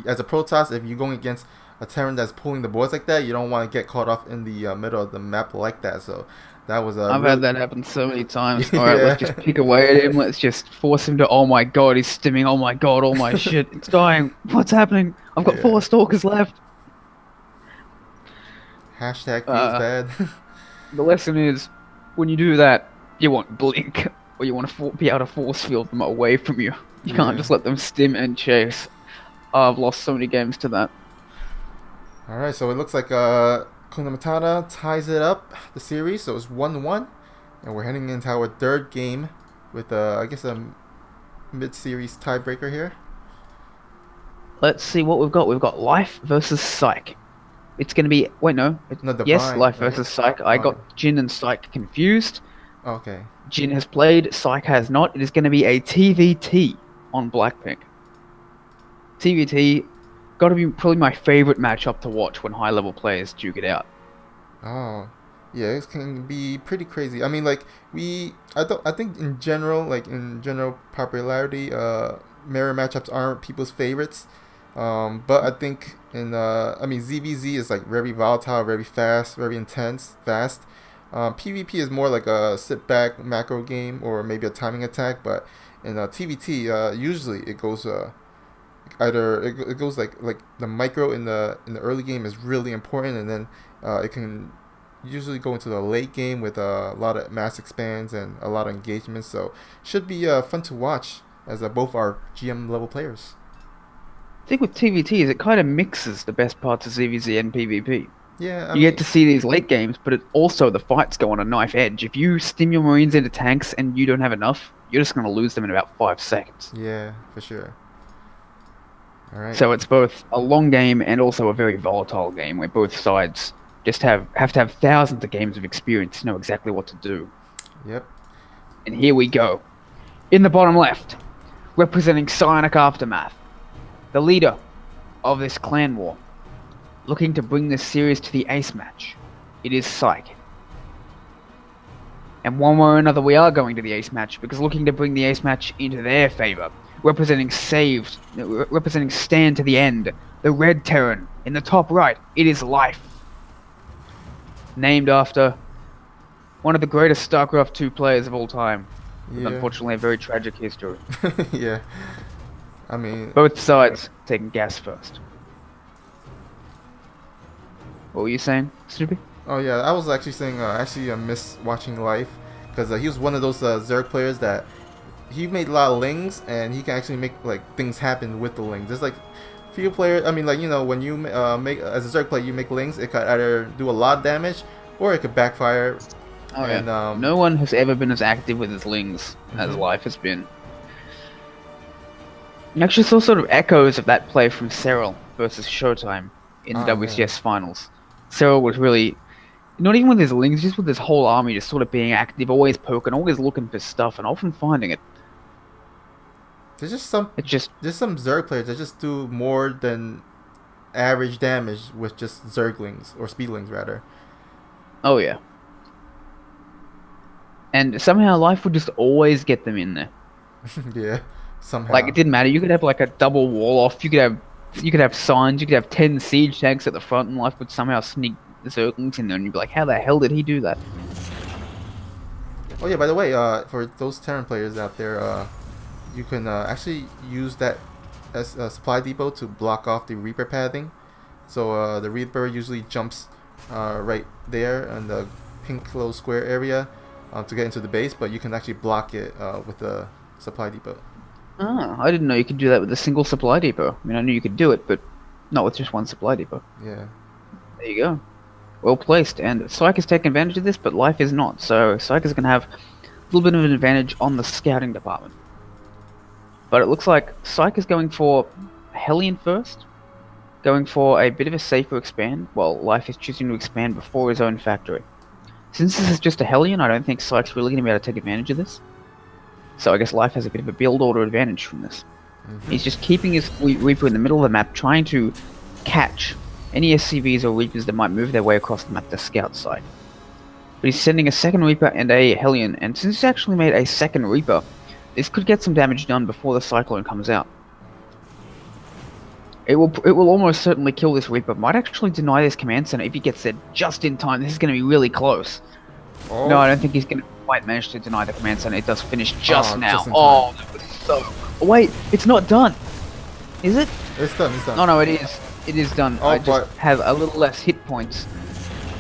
as a Protoss, if you're going against a Terran that's pulling the boards like that, you don't want to get caught off in the middle of the map like that. So that was I've had that happen so many times. Yeah. Alright, let's just pick away at him. Let's just force him to, oh my god, he's stimming. Oh my god, all my shit. It's dying. What's happening? I've got Yeah. 4 stalkers left. Hashtag feels bad. The lesson is, when you do that, you want blink, or you want to be able to force field them away from you. You can't Yeah. just let them stim and chase. I've lost so many games to that. All right, so it looks like Kuna Matata ties it up the series, so it's 1-1, and we're heading into our third game with I guess a mid-series tiebreaker here. Let's see what we've got. We've got Life versus Psych. It's going to be... Wait, no. No, Yes, Divine, Life right? versus Psych. I got Jin and Psych confused. Okay. Jin has played, Psych has not. It is going to be a TVT on Blackpink. TVT, got to be probably my favorite matchup to watch when high-level players duke it out. Oh, yeah, it can be pretty crazy. I mean, like I think in general popularity, mirror matchups aren't people's favorites. But I think I mean, ZVZ is like very volatile, very fast, very intense, fast. PvP is more like a sit back macro game or maybe a timing attack. But in TVT, usually it goes either it goes like the micro in the early game is really important, and then it can usually go into the late game with a lot of mass expands and a lot of engagements. So should be fun to watch as both are GM level players. The thing with TVT is it kind of mixes the best parts of ZVZ and PvP. Yeah, You get to see these late games, but it also the fights go on a knife edge. If you stim your Marines into tanks and you don't have enough, you're just going to lose them in about 5 seconds. Yeah, for sure. All right. So it's both a long game and also a very volatile game where both sides just have to have thousands of games of experience to know exactly what to do. Yep. And here we go. In the bottom left, representing Psionic Aftermath, the leader of this clan war, looking to bring this series to the ace match. It is Psych. And one way or another we are going to the ace match, because looking to bring the ace match into their favor, representing Stand to the End, the Red Terran, in the top right, it is Life. Named after one of the greatest StarCraft 2 players of all time, with Yeah. unfortunately a very tragic history. Yeah. I mean, Both sides taking gas first. What were you saying, Snoopy? oh yeah, I was actually saying I miss watching Life because he was one of those Zerg players that he made a lot of lings and he can actually make like things happen with the lings. There's like few players. I mean, like, you know, when you make as a Zerg player, you make lings, it could either do a lot of damage or it could backfire. Oh And, yeah. No one has ever been as active with his lings as Life has been. You actually saw sort of echoes of that play from Cyril versus Showtime in the Oh, WCS finals. Cyril was really, not even with his lings, just with his whole army, just sort of being active, always poking, always looking for stuff, and often finding it. There's It's just, some Zerg players that just do more than average damage with just Zerglings or Speedlings rather. oh yeah. And somehow life would just always get them in there. Yeah, somehow. Like it didn't matter. You could have like a double wall off. You could have signs. You could have 10 siege tanks at the front, and life would somehow sneak the Zerglings in there, and you'd be like, "How the hell did he do that?" Oh yeah, by the way, for those Terran players out there, you can actually use that as a supply depot to block off the Reaper pathing. So the Reaper usually jumps right there in the pink little square area to get into the base, but you can actually block it with the supply depot. Ah, I didn't know you could do that with a single supply depot. I mean, I knew you could do it, but not with just one supply depot. Yeah. There you go. Well placed. And Psyche is taking advantage of this, but Life is not. So Psyche is going to have a little bit of an advantage on the scouting department. But it looks like Psyche is going for Hellion first, going for a bit of a safer expand, while Life is choosing to expand before his own factory. Since this is just a Hellion, I don't think Psyche's really going to be able to take advantage of this. So I guess Life has a bit of a build order advantage from this. He's just keeping his Reaper in the middle of the map, trying to catch any SCVs or Reapers that might move their way across the map to scout side. But he's sending a second Reaper and a Hellion, and since he's actually made a second Reaper, this could get some damage done before the Cyclone comes out. It will almost certainly kill this Reaper. Might actually deny this command center if he gets there just in time. This is going to be really close. Oh. No, I don't think he's going to quite manage to deny the command center. It does finish just now. Just Oh, that was so... Oh, wait, it's not done. Is it? It's done, it's done. Oh, no, it is. It is done. Oh, I just but... have a little less hit points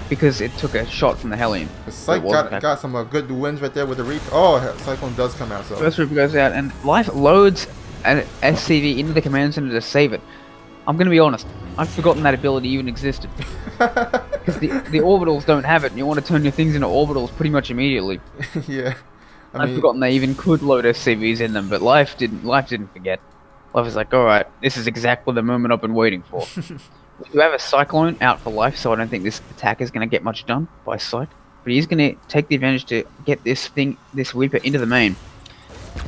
because it took a shot from the Hellion. The Psych got some good wins right there with the Reaper. Oh, Cyclone does come out, so... First Reaper goes out, and Life loads an SCV into the command center to save it. I'm going to be honest, I've forgotten that ability even existed. Because the orbitals don't have it, and you want to turn your things into orbitals pretty much immediately. Yeah. I've forgotten they even could load SCVs in them, but Life didn't forget. Life was like, alright, this is exactly the moment I've been waiting for. We have a Cyclone out for Life, so I don't think this attack is going to get much done by Psych. But he's going to take the advantage to get this Reaper into the main.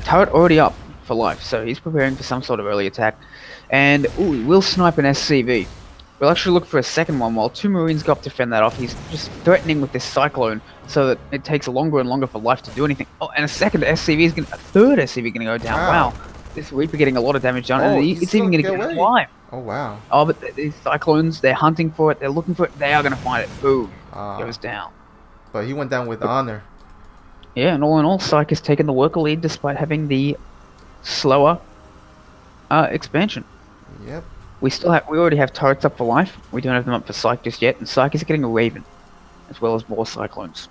Turret already up for Life, so he's preparing for some sort of early attack. And, ooh, we'll snipe an SCV. We'll actually look for a second one while two Marines go up to fend that off. He's just threatening with this Cyclone so that it takes longer and longer for Life to do anything. Oh, and a third SCV gonna go down. Wow. This Reaper getting a lot of damage done, and it's even gonna get alive. Oh, wow. Oh, but these Cyclones, they're hunting for it, they're looking for it, they are gonna find it. Boom. Goes down. But he went down with honor. Yeah, and all in all, Psyche has taken the worker lead despite having the slower expansion. Yep. We already have turrets up for Life. We don't have them up for Psyche just yet, and Psyche is getting a Raven, as well as more Cyclones.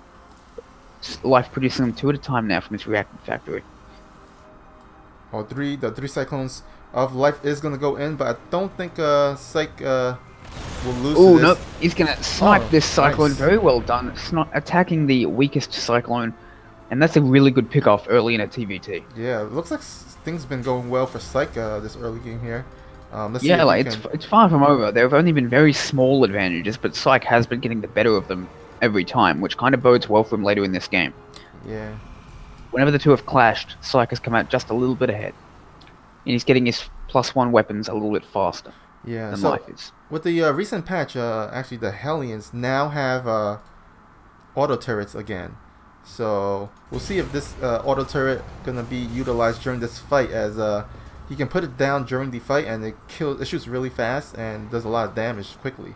Life producing them 2 at a time now from its reactive factory. Oh, the three Cyclones of Life is gonna go in, but I don't think Psych will lose. Oh no, he's gonna snipe this Cyclone. Nice. Very well done. It's not attacking the weakest Cyclone, and that's a really good pickoff early in a TVT. Yeah, it looks like things have been going well for Psych this early game here. Let's yeah, like it's far from over. There have only been very small advantages, but Psych has been getting the better of them every time, which kind of bodes well for him later in this game. Yeah. Whenever the two have clashed, Psych has come out just a little bit ahead, and he's getting his +1 weapons a little bit faster. Yeah. Than So Life is. with the recent patch, actually the Hellions now have auto turrets again. So we'll see if this auto turret gonna be utilized during this fight, as he can put it down during the fight and it shoots really fast and does a lot of damage quickly.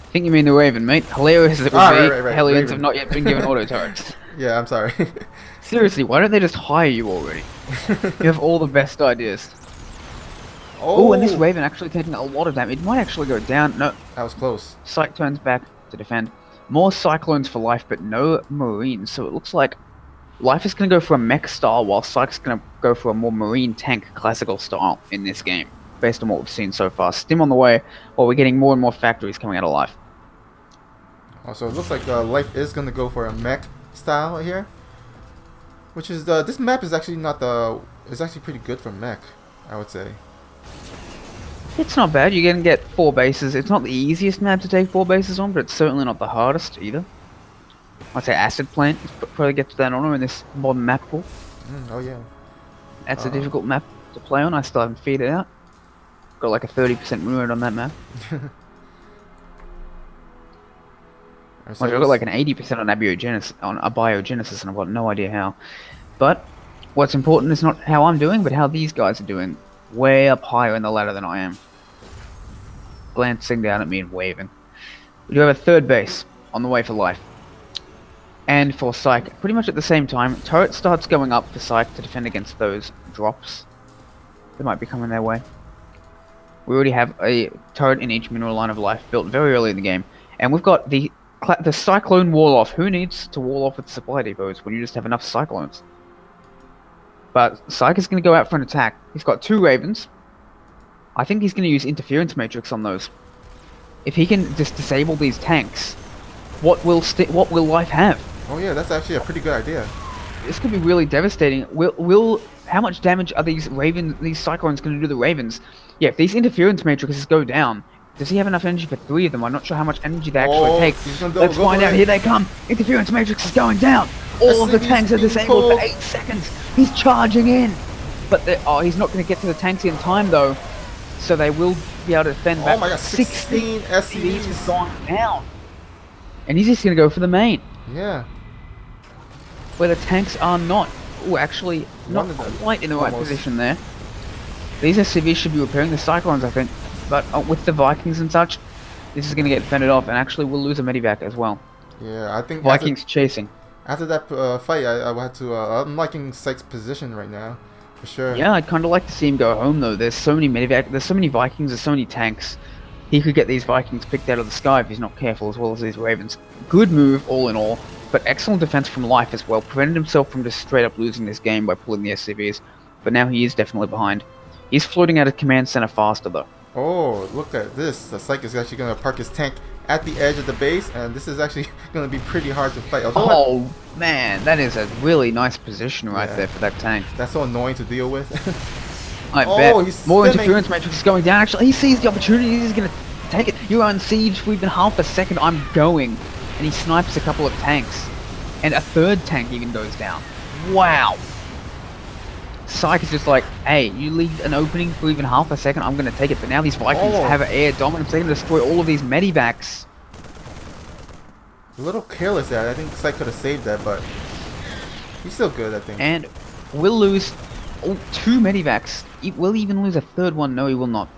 I think you mean the Raven, mate. Hilarious as it would be, right. Hellions Raven. have not yet been given auto turrets. Yeah, I'm sorry. Seriously, why don't they just hire you already? You have all the best ideas. Oh, and this Raven actually taking a lot of damage. It might actually go down. No. that was close. Psych turns back to defend. More Cyclones for Life, but no Marines. So it looks like Life is going to go for a mech style, while Psych's going to go for a more Marine tank classical style in this game, based on what we've seen so far. Stim on the way, while we're getting more and more factories coming out of Life. Also, it looks like Life is going to go for a mech style here, which is this map is actually not it's actually pretty good for mech, I would say. It's not bad. You're gonna get 4 bases. It's not the easiest map to take 4 bases on, but it's certainly not the hardest either. I'd say Acid Plant probably gets that honor in this modern map pool. Oh yeah. That's a difficult map to play on. I still haven't figured it out. Got like a 30% win rate on that map. So I've got like an 80% on abiogenesis, and I've got no idea how. But what's important is not how I'm doing, but how these guys are doing. Way up higher in the ladder than I am. Glancing down at me and waving. We do have a 3rd base on the way for life. And for Psych, pretty much at the same time, turret starts going up for Psych to defend against those drops that might be coming their way. We already have a turret in each mineral line of life built very early in the game. And we've got the Cyclone wall-off. Who needs to wall off with supply depots when you just have enough Cyclones? But Psych is going to go out for an attack. He's got 2 Ravens. I think he's going to use Interference Matrix on those. If he can just disable these tanks, what will life have? Oh yeah, that's actually a pretty good idea. This could be really devastating. How much damage are these Cyclones going to do to the Ravens? Yeah, if these Interference Matrices go down, does he have enough energy for 3 of them? I'm not sure how much energy they actually take. Let's find out. Here they come. Interference Matrix is going down. All of the tanks are disabled for 8 seconds. He's charging in. But he's not going to get to the tanks in time, though. So they will be able to defend back. Oh my god, 16 SCVs have gone down. And he's just going to go for the main. Yeah. Where the tanks are not. Oh, actually, not quite in the right position there. These SCVs should be repairing the Cyclones, I think. But with the Vikings and such, this is going to get fended off. And actually, we'll lose a medivac as well. Yeah, I think Vikings chasing. After that fight, I had to. I'm liking Sykes' position right now, for sure. Yeah, I'd kind of like to see him go home though. There's so many medivac, there's so many Vikings, there's so many tanks. He could get these Vikings picked out of the sky if he's not careful, as well as these Ravens. Good move, all in all, but excellent defense from Life as well. Prevented himself from just straight up losing this game by pulling the SCVs, but now he is definitely behind. He's floating out of command center faster though. Oh, look at this! The Psych is actually going to park his tank at the edge of the base, and this is actually going to be pretty hard to fight. Although man, that is a really nice position right there for that tank. That's so annoying to deal with. I bet. More interference matrix is going down. Actually, he sees the opportunity. He's going to take it. You're on siege for even half a second. I'm going. And he snipes a couple of tanks. And a 3rd tank even goes down. Wow. Psych is just like, hey, you leave an opening for even half a second, I'm going to take it. But now these Vikings have air dominance. They're going to destroy all of these medivacs. A little careless there. I think Psych could have saved that, but he's still good, I think. And we'll lose 2 medivacs. Will he even lose a 3rd one? No, he will not.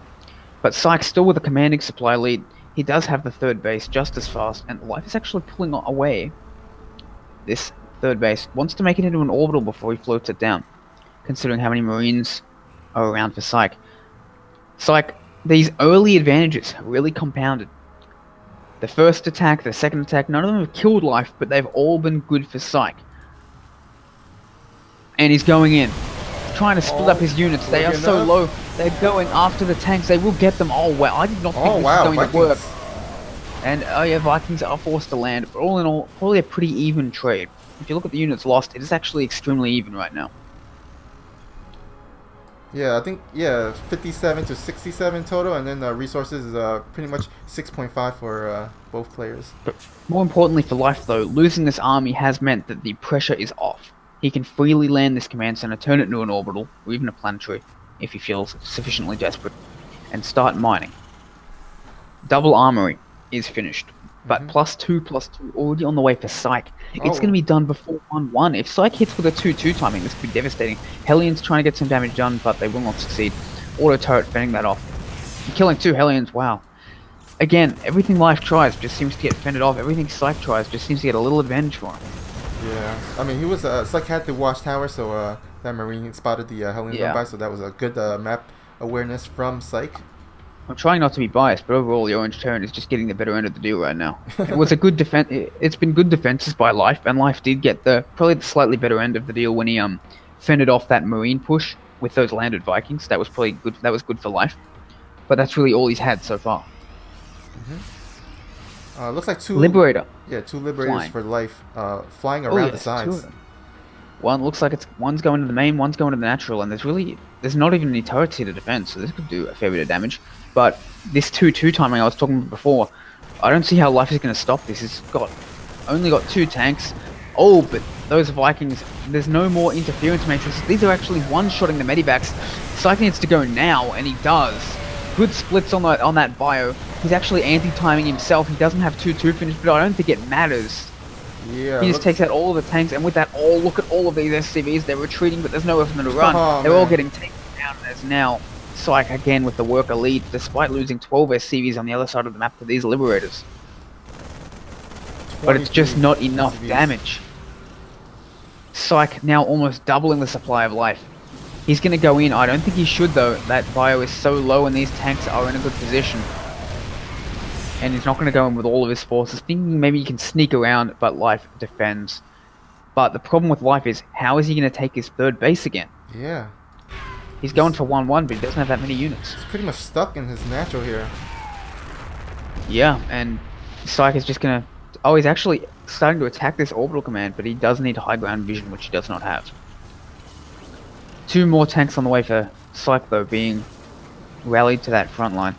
But Psych still with a commanding supply lead. He does have the 3rd base just as fast. And Life is actually pulling away. This 3rd base wants to make it into an orbital before he floats it down, considering how many Marines are around for Psych. Psych, these early advantages really compounded. The first attack, the 2nd attack, none of them have killed Life, but they've all been good for Psych. And he's going in, trying to split up his units. They are so low. They're going after the tanks. They will get them. Oh wow, I did not think this was going to work. And oh yeah, Vikings are forced to land. But all in all, probably a pretty even trade. If you look at the units lost, it is actually extremely even right now. Yeah, I think 57 to 67 total, and then the resources is pretty much 6.5 for both players. But more importantly for Life though, losing this army has meant that the pressure is off. He can freely land this command center, turn it into an orbital, or even a planetary, if he feels sufficiently desperate, and start mining. Double armory is finished, but +2/+2 already on the way for Psych. It's going to be done before 1-1. If Psych hits with a 2-2 timing, this could be devastating. Hellions trying to get some damage done, but they will not succeed. Auto turret fending that off. Killing 2 Hellions, wow. Again, everything Life tries just seems to get fended off. Everything Psych tries just seems to get a little advantage for him. Yeah, I mean, he was Psych had the watchtower, so that Marine spotted the Hellions run by, so that was a good map awareness from Psych. I'm trying not to be biased, but overall the Orange Terran is just getting the better end of the deal right now. It was a good defense. It's been good defenses by Life, and Life did get probably the slightly better end of the deal when he fended off that Marine push with those landed Vikings. That was probably good. That was good for Life, but that's really all he's had so far. Looks like 2 Liberator. Yeah, 2 Liberators for Life, flying around the sides. One looks like one's going to the main, one's going to the natural, and there's not even any turrets here to defend, so this could do a fair bit of damage. But this 2-2 timing I was talking about before, I don't see how Life is going to stop this. It's only got 2 tanks. Oh, but those Vikings, there's no more interference matrices. These are actually one-shotting the medibacks. Psych needs to go now, and he does. Good splits on that bio. He's actually anti-timing himself. He doesn't have 2-2 finish, but I don't think it matters. Yeah. He just takes out all of the tanks, and with that, look at all of these SCVs. They're retreating, but there's nowhere for them to run. Oh, They're man. all getting taken down, and there's now Psych again with the worker lead, despite losing 12 SCVs on the other side of the map to these Liberators. But it's just not enough SCVs. damage. Psych now almost doubling the supply of life. He's going to go in. I don't think he should, though. That bio is so low, and these tanks are in a good position. And he's not going to go in with all of his forces, thinking maybe he can sneak around, but Life defends. But the problem with Life is, how is he going to take his third base again? Yeah. He's going for 1-1, but he doesn't have that many units. He's pretty much stuck in his natural here. Yeah, and Psych is just going to... Oh, he's actually starting to attack this orbital command, but he does need high ground vision, which he does not have. 2 more tanks on the way for Psych, though, being rallied to that front line.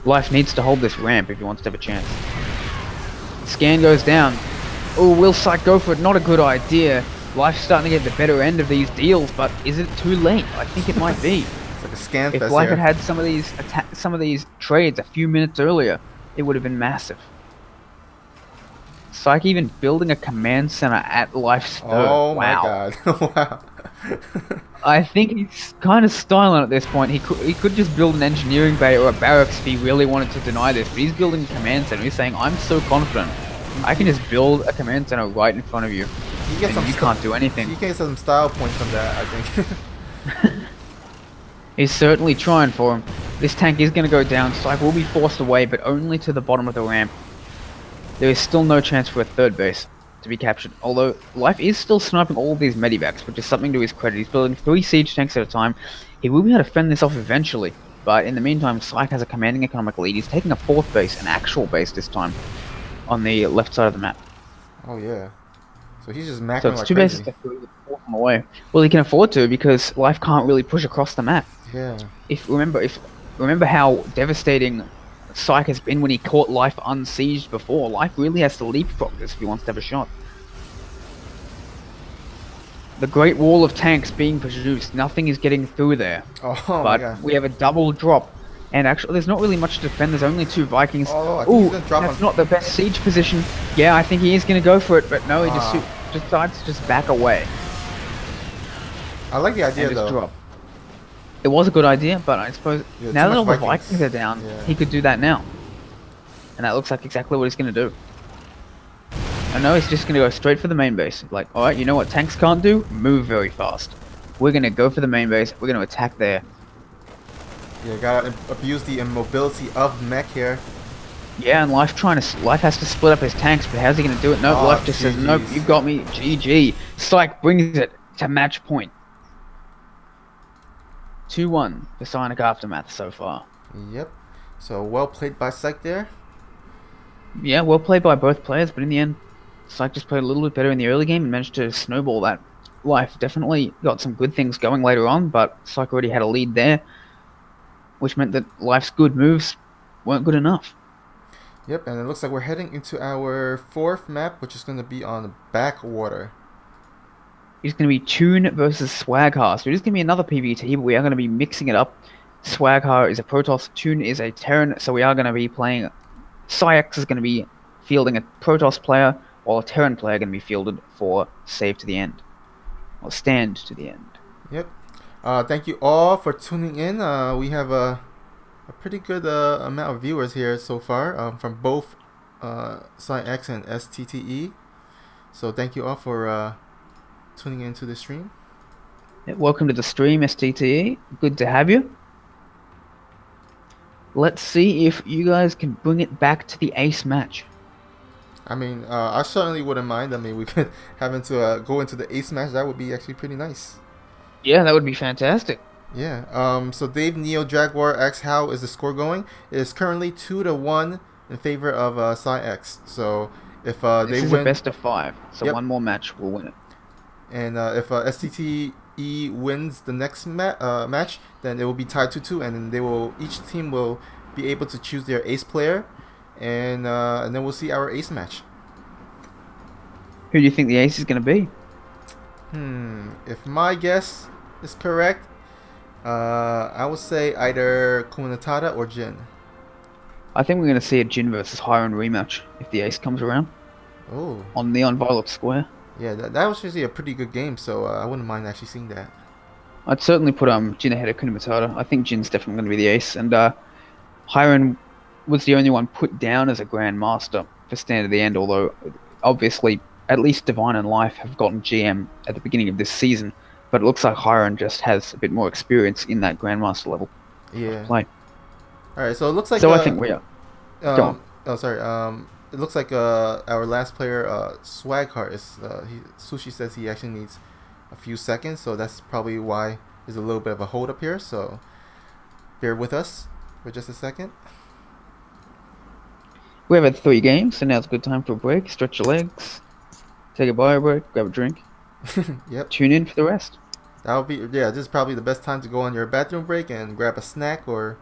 Life needs to hold this ramp if he wants to have a chance. Scan goes down. Oh, will Psych go for it? Not a good idea. Life's starting to get the better end of these deals, but is it too late? I think it might be. It's like a scan If fest Life here. had some of these trades a few minutes earlier, it would have been massive. Psych even building a command center at Life's third. Oh my Wow. god. Wow. I think he's kind of styling at this point. He could just build an engineering bay or a barracks if he really wanted to deny this, but he's building a command center. He's saying, I'm so confident. I can just build a command center right in front of you, and you can't do anything. You can get some style points from that, I think. He's certainly trying for him. This tank is going to go down. Psych will be forced away, but only to the bottom of the ramp. There is still no chance for a third base to be captured, although Life is still sniping all of these medibacks, which is something to his credit. He's building 3 siege tanks at a time. He will be able to fend this off eventually, but in the meantime, Psych has a commanding economic lead. He's taking a 4th base, an actual base this time, on the left side of the map. Oh yeah. So he's just macking So it's like 2 crazy. bases to 3 with the 4th on the way. Well, he can afford to, because Life can't really push across the map. Yeah. Remember how devastating Psych has been when he caught Life unsieged before. Life really has to leapfrog this if he wants to have a shot. The Great Wall of Tanks being produced. Nothing is getting through there. Oh my But god. we have a double drop. And actually, there's not really much to defend. There's only 2 Vikings. Oh, I think he's gonna drop that's on- not the best siege position. Yeah, I think he is going to go for it. But no, he Ah. just decides to just back away I like the idea and just though. drop. It was a good idea, but I suppose Yeah, now too that all much the Vikings. Vikings are down, Yeah. he could do that now. And that looks like exactly what he's going to do. I know he's just going to go straight for the main base. Like, alright, you know what tanks can't do? Move very fast. We're going to go for the main base. We're going to attack there. Yeah, gotta abuse the immobility of mech here. Yeah, and Life has to split up his tanks, but how's he going to do it? Nope, Oh, Life just says, nope, GG's. you got me, GG. Psych brings it to match point. 2-1 for Psionic Aftermath so far. Yep. So well played by Psych there. Yeah, well played by both players, but in the end, Psych just played a little bit better in the early game and managed to snowball that. Life definitely got some good things going later on, but Psych already had a lead there, which meant that Life's good moves weren't good enough. Yep, and it looks like we're heading into our 4th map, which is going to be on Backwater. It's going to be Toon versus Swaghar, so it is going to be another PvT, but we are going to be mixing it up. Swaghar is a Protoss, Toon is a Terran, so we are going to be playing... Psyx is going to be fielding a Protoss player, while a Terran player going to be fielded for Save to the End. Or Stand to the End. Yep. Thank you all for tuning in. We have a pretty good amount of viewers here so far from both Psyx and SttE. So thank you all for tuning into the stream. Yeah, welcome to the stream, SttE. Good to have you. Let's see if you guys can bring it back to the ace match. I mean, I certainly wouldn't mind. I mean, we could having to go into the ace match. That would be actually pretty nice. Yeah, that would be fantastic. Yeah. So Dave Neo Jaguar X, how is the score going? It is currently 2-1 in favor of Psyx. So if This they is win, a best of 5, so Yep. one more match will win it. And if SttE wins the next match, then it will be tied 2-2, and then each team will be able to choose their ace player, and then we'll see our ace match. Who do you think the ace is going to be? If my guess is correct, I would say either Kunatada or Jin. I think we're going to see a Jin versus Hiron rematch if the ace comes around. Oh. On Neon Violet Square. Yeah, that was actually a pretty good game, so I wouldn't mind actually seeing that. I'd certainly put Jin ahead of Kunatada. I think Jin's definitely going to be the ace, and Hiron was the only one put down as a Grandmaster for Stand of the End, although obviously at least Divine and Life have gotten GM at the beginning of this season, but it looks like Hiron just has a bit more experience in that Grandmaster level of play. Alright, so it looks like... So I think we are. Go on. Oh, sorry. It looks like our last player, Swagheart, Sushi says he actually needs a few seconds, so that's probably why there's a little bit of a hold up here, so bear with us for just a second. We have had 3 games, so now's a good time for a break. Stretch your legs, take a bio break, grab a drink. Yep. Tune in for the rest. That'll be, this is probably the best time to go on your bathroom break and grab a snack or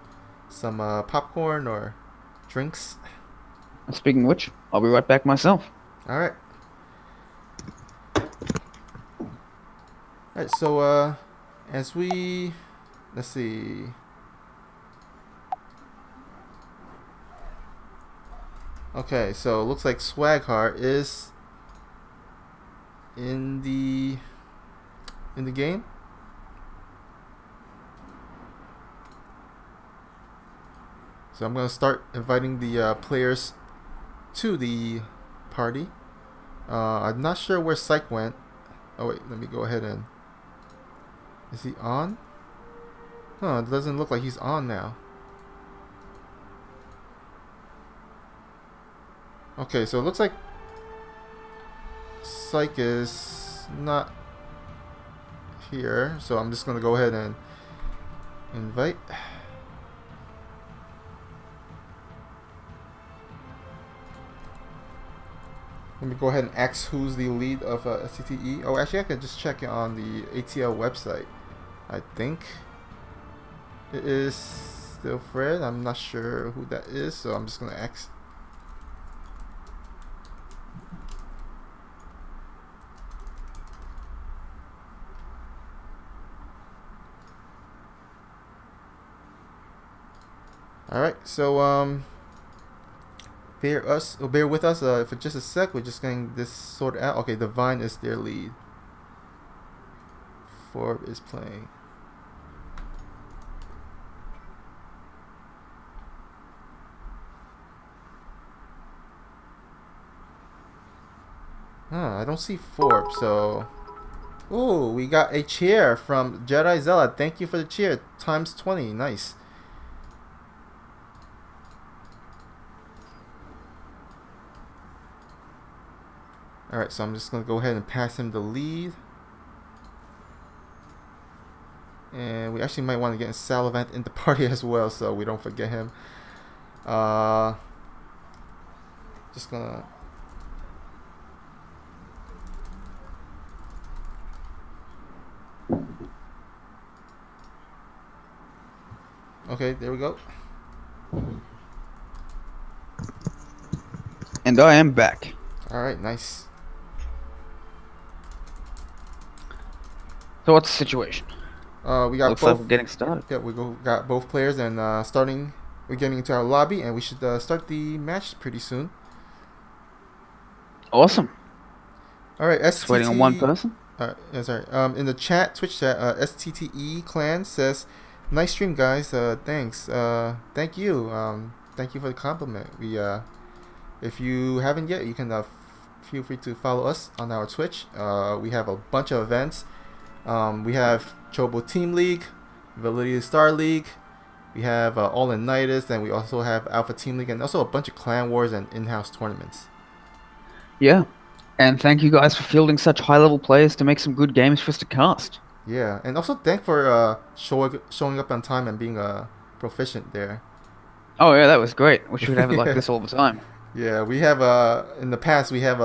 some popcorn or drinks. And speaking of which, I'll be right back myself. Alright. Alright, so as we... Let's see... Okay, so it looks like Swagheart is in the game. So I'm gonna start inviting the players to the party. I'm not sure where Psych went. Oh wait, let me go ahead and... Is he on? Huh, it doesn't look like he's on now. Okay, so it looks like Psych is not here. So I'm just gonna go ahead and invite. Let me go ahead and ask who's the lead of SttE. Oh, actually, I can just check it on the ATL website. I think it is still Fred. I'm not sure who that is, so I'm just gonna ask. All right, so bear with us for just a sec. We're just getting this sorted out. Okay, Divine is their lead. Forb is playing. I don't see Forb, so... Ooh, we got a cheer from Jedi Zella. Thank you for the cheer. Times 20. Nice. Alright, so I'm just going to go ahead and pass him the lead. And we actually might want to get Salivant in the party as well, so we don't forget him. Just gonna... Okay, there we go. And I am back. Alright, nice. So what's the situation? We got Looks both. like we're getting started. Yeah, got both players, and we're getting into our lobby, and we should start the match pretty soon. Awesome. All right, Just waiting on one person. Yeah, sorry. In the chat, Twitch chat, SttE clan says, "Nice stream, guys. Thanks. Thank you. Thank you for the compliment. If you haven't yet, you can feel free to follow us on our Twitch. We have a bunch of events. We have Chobo Team League, Validity Star League. We have All in Nighters, and we also have Alpha Team League, and also a bunch of Clan Wars and in-house tournaments. Yeah, and thank you guys for fielding such high-level players to make some good games for us to cast. Yeah, and also thank for showing up on time and being proficient there. Oh yeah, that was great. We should have it like this all the time. Yeah, we have in the past we have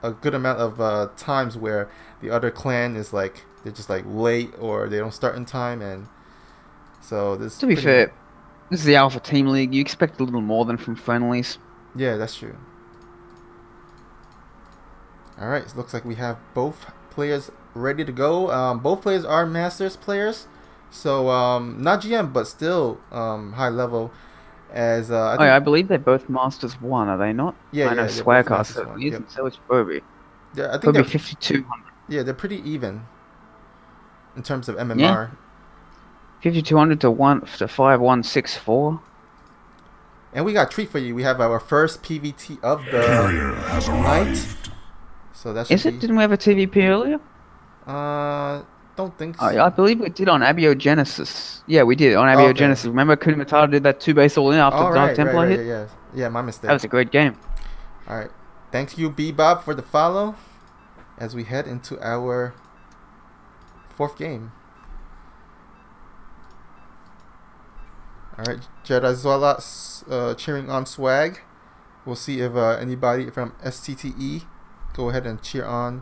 a good amount of times where the other clan is like they're just like late or they don't start in time, and so this. To be fair, this is the Alpha Team League. You expect a little more than from friendlies. Yeah, that's true. All right, looks like we have both players ready to go. Both players are Masters players, so not GM, but still high level. As I believe they're both Masters 1, are they not? Yeah, I know yeah, Swagcar certainly isn't, so it's Phoebe. Yeah, I think Phoebe 5200. Yeah, they're pretty even in terms of MMR. Yeah. 5200 to 5164. And we got a treat for you. We have our first PVT of the night. So that's. Is it? Didn't we have a TVP earlier? Don't think so. I believe we did on Abiogenesis. Yeah, we did on Abiogenesis. Okay. Remember Kunamatara did that 2-base all in after the Dark Templar hit? Yeah, my mistake. That was a great game. Alright. Thank you, B-Bob, for the follow as we head into our 4th game. Alright, Jedi Zola cheering on Swag. We'll see if anybody from SttE go ahead and cheer on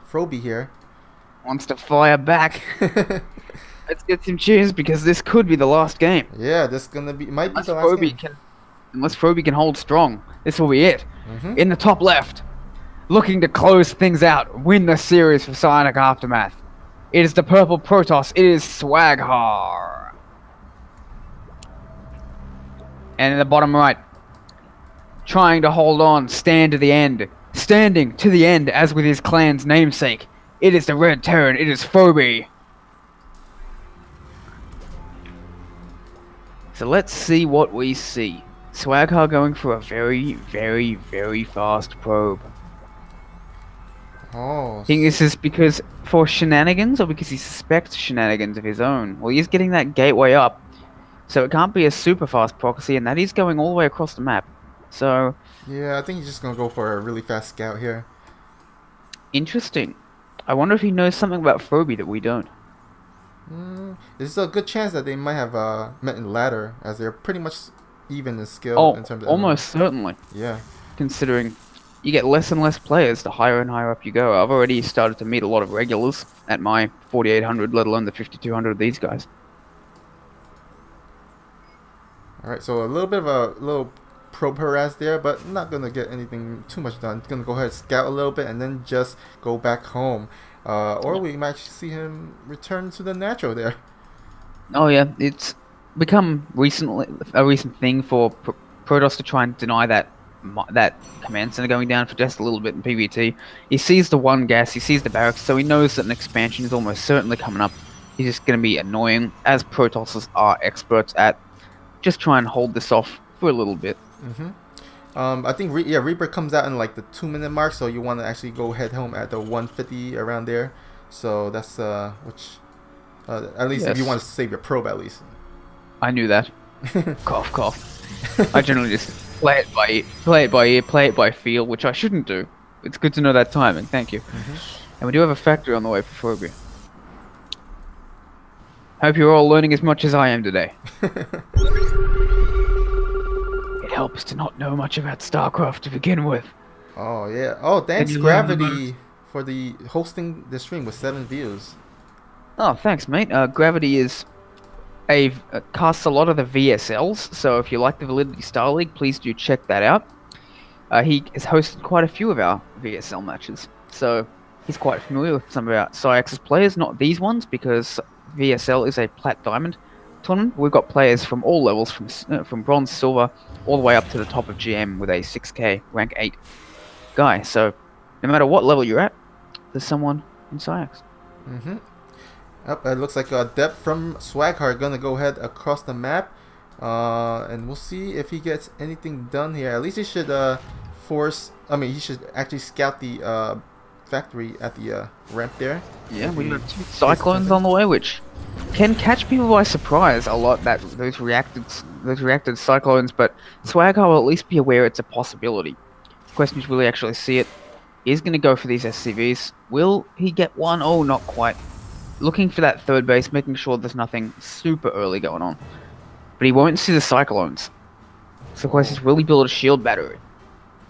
Froby here. Wants to fire back. Let's get some cheers because this could be the last game. Yeah, this might be the last game. Unless Froby can hold strong, this will be it. In the top left, looking to close things out, win the series for Psionic Aftermath. It is the purple Protoss. It is Swaghar. And in the bottom right, trying to hold on, stand to the end, standing to the end as with his clan's namesake. It is the Red Terran. It is Phoebe. So let's see what we see. Swaghar going for a very, very, very fast probe. Oh. I think this is because for shenanigans or because he suspects shenanigans of his own. Well, he's getting that gateway up. So it can't be a super fast proxy, and that is going all the way across the map. So... yeah, I think he's just going to go for a really fast scout here. Interesting. I wonder if he knows something about Phoebe that we don't. There's a good chance that they might have met in ladder, as they're pretty much even in skill in terms of almost certainly. Yeah. Considering you get less and less players the higher and higher up you go. I've already started to meet a lot of regulars at my 4800, let alone the 5200 of these guys. Alright, so a little bit of a little probe harass there, but not going to get anything too much done. He's going to go ahead and scout a little bit and then just go back home. Or we might see him return to the natural there. Oh yeah, it's become a recent thing for Protoss to try and deny that command center going down for just a little bit in PvT. He sees the one gas, he sees the barracks, so he knows that an expansion is almost certainly coming up. He's just going to be annoying, as Protosses are experts at. Just try and hold this off for a little bit. I think Reaper comes out in like the 2-minute mark, so you want to actually go head home at the 150 around there. So that's at least if you want to save your probe, at least. I knew that. Cough, cough. I generally just play it by ear, play it by feel, which I shouldn't do. It's good to know that timing. Thank you. And we do have a factory on the way for Phobia. Hope you're all learning as much as I am today. It helps to not know much about StarCraft to begin with. Oh yeah. Oh, thanks Gravity for the hosting the stream with 7 views. Oh, thanks, mate. Gravity is casts a lot of the VSLs, so if you like the Validity Star League, please do check that out. He has hosted quite a few of our VSL matches, so he's quite familiar with some of our Psyx's players, not these ones, because VSL is a Plat Diamond tournament. We've got players from all levels, from Bronze, Silver, all the way up to the top of GM with a 6k rank 8 guy. So no matter what level you're at, there's someone in Psyx. It looks like a depth from Swaghar gonna go ahead across the map, and we'll see if he gets anything done here. At least he should he should actually scout the factory at the ramp there. Yeah, we got 2 cyclones on the way, which can catch people by surprise a lot. Those reacted cyclones, but Swaghar will at least be aware it's a possibility. The question is, will he actually see it? He's going to go for these SCVs. Will he get one? Oh, not quite. Looking for that third base, making sure there's nothing super early going on. But he won't see the cyclones. So the question is, will he build a shield battery?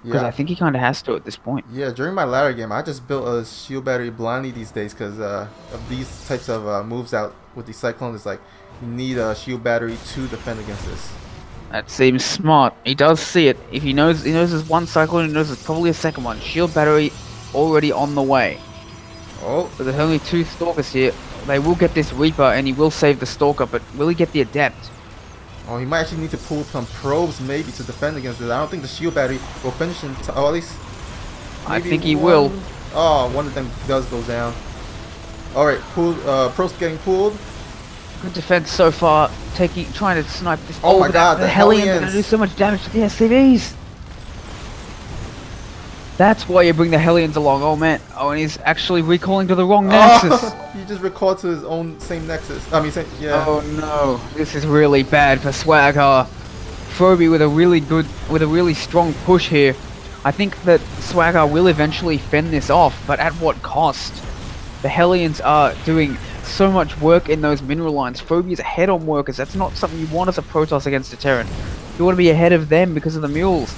Because Yeah. I think he kind of has to at this point. Yeah, during my ladder game, I just built a shield battery blindly these days because of these types of moves out with the Cyclone. It's like you need a shield battery to defend against this. That seems smart. He does see it. If he knows there's one cyclone, he knows there's probably a second one. Shield battery already on the way. Oh, So there's only 2 Stalkers here. They will get this Reaper and he will save the Stalker, but will he get the Adept? oh, he might actually need to pull some probes maybe to defend against it. I don't think the shield battery will finish in at least. I Maybe think he one. will. Oh, one of them does go down. All right, probes getting pulled. Good defense so far. Trying to snipe this. Oh my God, the the Hellions are Hellions. going to do so much damage to the SCVs. That's why you bring the Hellions along. Oh man. Oh, and he's actually recalling to the wrong Nexus. Oh, he just recalled to his own same Nexus. I mean, yeah. Oh no, this is really bad for Swagger. Phoebe with a really strong push here. I think that Swagger will eventually fend this off, but at what cost? The Hellions are doing so much work in those mineral lines. Phoebe is ahead on workers. That's not something you want as a Protoss against a Terran. You want to be ahead of them because of the mules.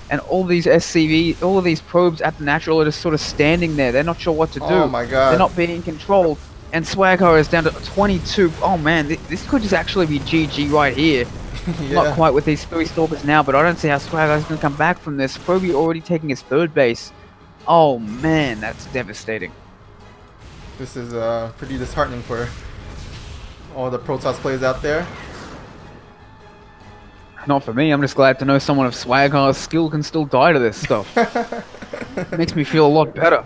And all these SCV, all of these probes at the natural are just sort of standing there. They're not sure what to do. Oh my God. They're not being controlled. And Swagger is down to 22. Oh man, this could just actually be GG right here. Yeah. Not quite with these 3 Stalkers now, but I don't see how Swagger is going to come back from this. Phoebe already taking his 3rd base. Oh man, that's devastating. This is pretty disheartening for all the Protoss players out there. Not for me, I'm just glad to know someone of Swagger's skill can still die to this stuff. Makes me feel a lot better.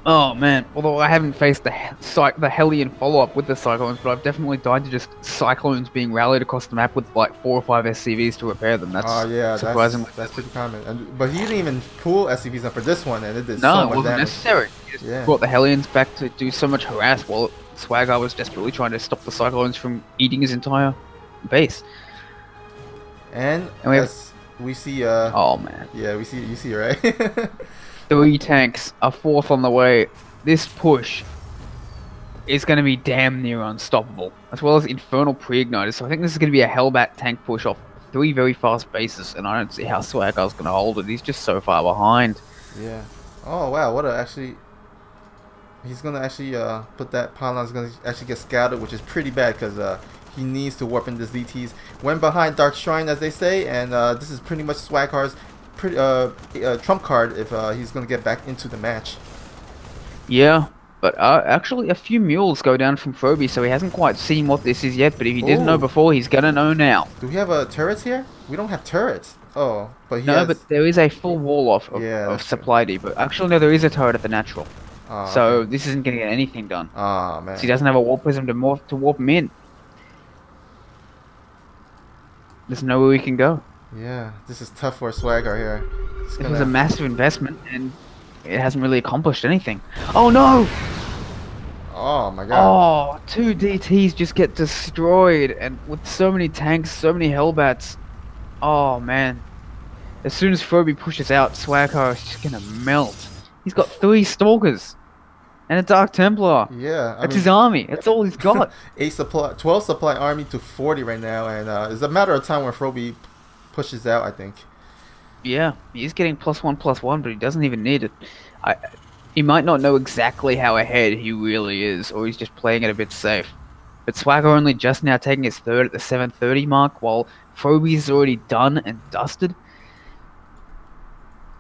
Oh man, although I haven't faced the Hellion follow-up with the Cyclones, but I've definitely died to just Cyclones being rallied across the map with like 4 or 5 SCVs to repair them. That's yeah, surprisingly. that's pretty common. But he didn't even pull SCVs up for this one, and it did No, so it much wasn't damage. necessary. He just brought the Hellions back to do so much harass while Swagger was desperately trying to stop the Cyclones from eating his entire base. And we have, as we see, oh man, yeah, you see, right? 3 tanks, a 4th on the way. This push is going to be damn near unstoppable, as well as Infernal Pre-Igniters. So I think this is going to be a Hellbat tank push off 3 very fast bases, and I don't see how Swagger's going to hold it. He's just so far behind. Yeah. Oh wow, what a actually. He's gonna actually put that pylon's gonna actually get scouted, which is pretty bad because he needs to warp in the ZTs. Went behind Dark Shrine, as they say, and this is pretty much Swaggar's trump card if he's gonna get back into the match. Yeah, but actually a few mules go down from Phoebe, so he hasn't quite seen what this is yet. But if he didn't know before, he's gonna know now. Do we have turrets here? We don't have turrets. Oh, but but there is a full wall off of supply depot. Actually, no, there is a turret at the natural. So okay. this isn't going to get anything done. Oh man. So he doesn't have a warp prism to warp him in. There's nowhere we can go. Yeah, this is tough for Swagger here. It was a massive investment, and it hasn't really accomplished anything. Oh no! Oh my God. Oh, 2 DTs just get destroyed, and with so many tanks, so many Hellbats. Oh man. As soon as Phoebe pushes out, Swagger is just gonna melt. He's got 3 Stalkers. And a Dark Templar. Yeah, that's his army. That's all he's got. 12 supply army to 40 right now, and it's a matter of time when Phoebe pushes out, I think. Yeah, he's getting +1/+1, but he doesn't even need it. He might not know exactly how ahead he really is, or he's just playing it a bit safe. But Swagger only just now taking his 3rd at the 7:30 mark, while Phoebe's already done and dusted.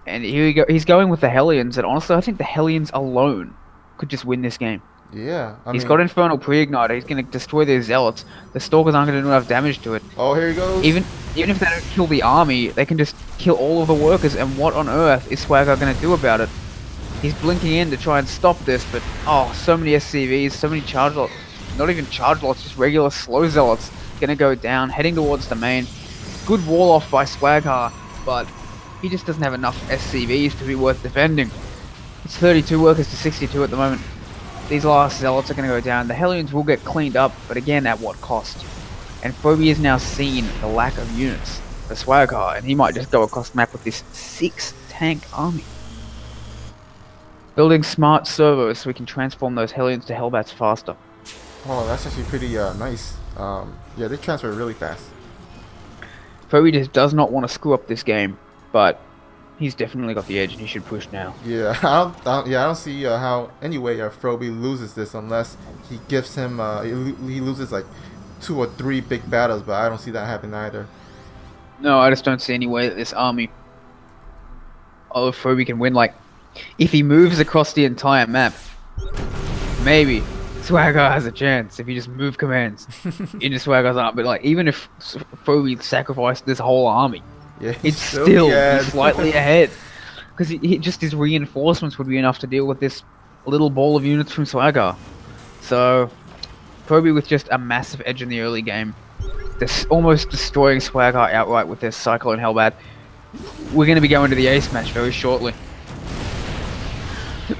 And here we go. He's going with the Hellions, and honestly, I think the Hellions alone could just win this game. Yeah, he's got Infernal Pre-Igniter. He's going to destroy their Zealots. The Stalkers aren't going to do enough damage to it. Oh, here he goes. Even if they don't kill the army, they can just kill all of the workers. And what on earth is Swagger going to do about it? He's blinking in to try and stop this, but oh, so many SCVs, so many charge lots. Not even charge lots, just regular slow Zealots going to go down, heading towards the main. Good wall off by Swagger, but he just doesn't have enough SCVs to be worth defending. It's 32 workers to 62 at the moment. These last Zealots are going to go down. The Hellions will get cleaned up, but again, at what cost? And Phoebe has now seen the lack of units for Swagger, and he might just go across the map with this 6-tank army. Building smart servos so we can transform those Hellions to Hellbats faster. Oh, that's actually pretty nice. Yeah, they transfer really fast. Furby just does not want to screw up this game, but he's definitely got the edge and he should push now. Yeah, I don't see how anyway Froby loses this unless he gives him he loses like 2 or 3 big battles, but I don't see that happening either. No, I just don't see any way that this army of Furby can win. Like, if he moves across the entire map, maybe Swagger has a chance if you just move commands into Swagger's army. But like, even if Furby sacrificed this whole army, Yeah, it's still slightly ahead. Because just his reinforcements would be enough to deal with this little ball of units from Swagger. So, Furby with just a massive edge in the early game. Almost destroying Swagger outright with their Cyclone Hellbat. We're going to be going to the ace match very shortly.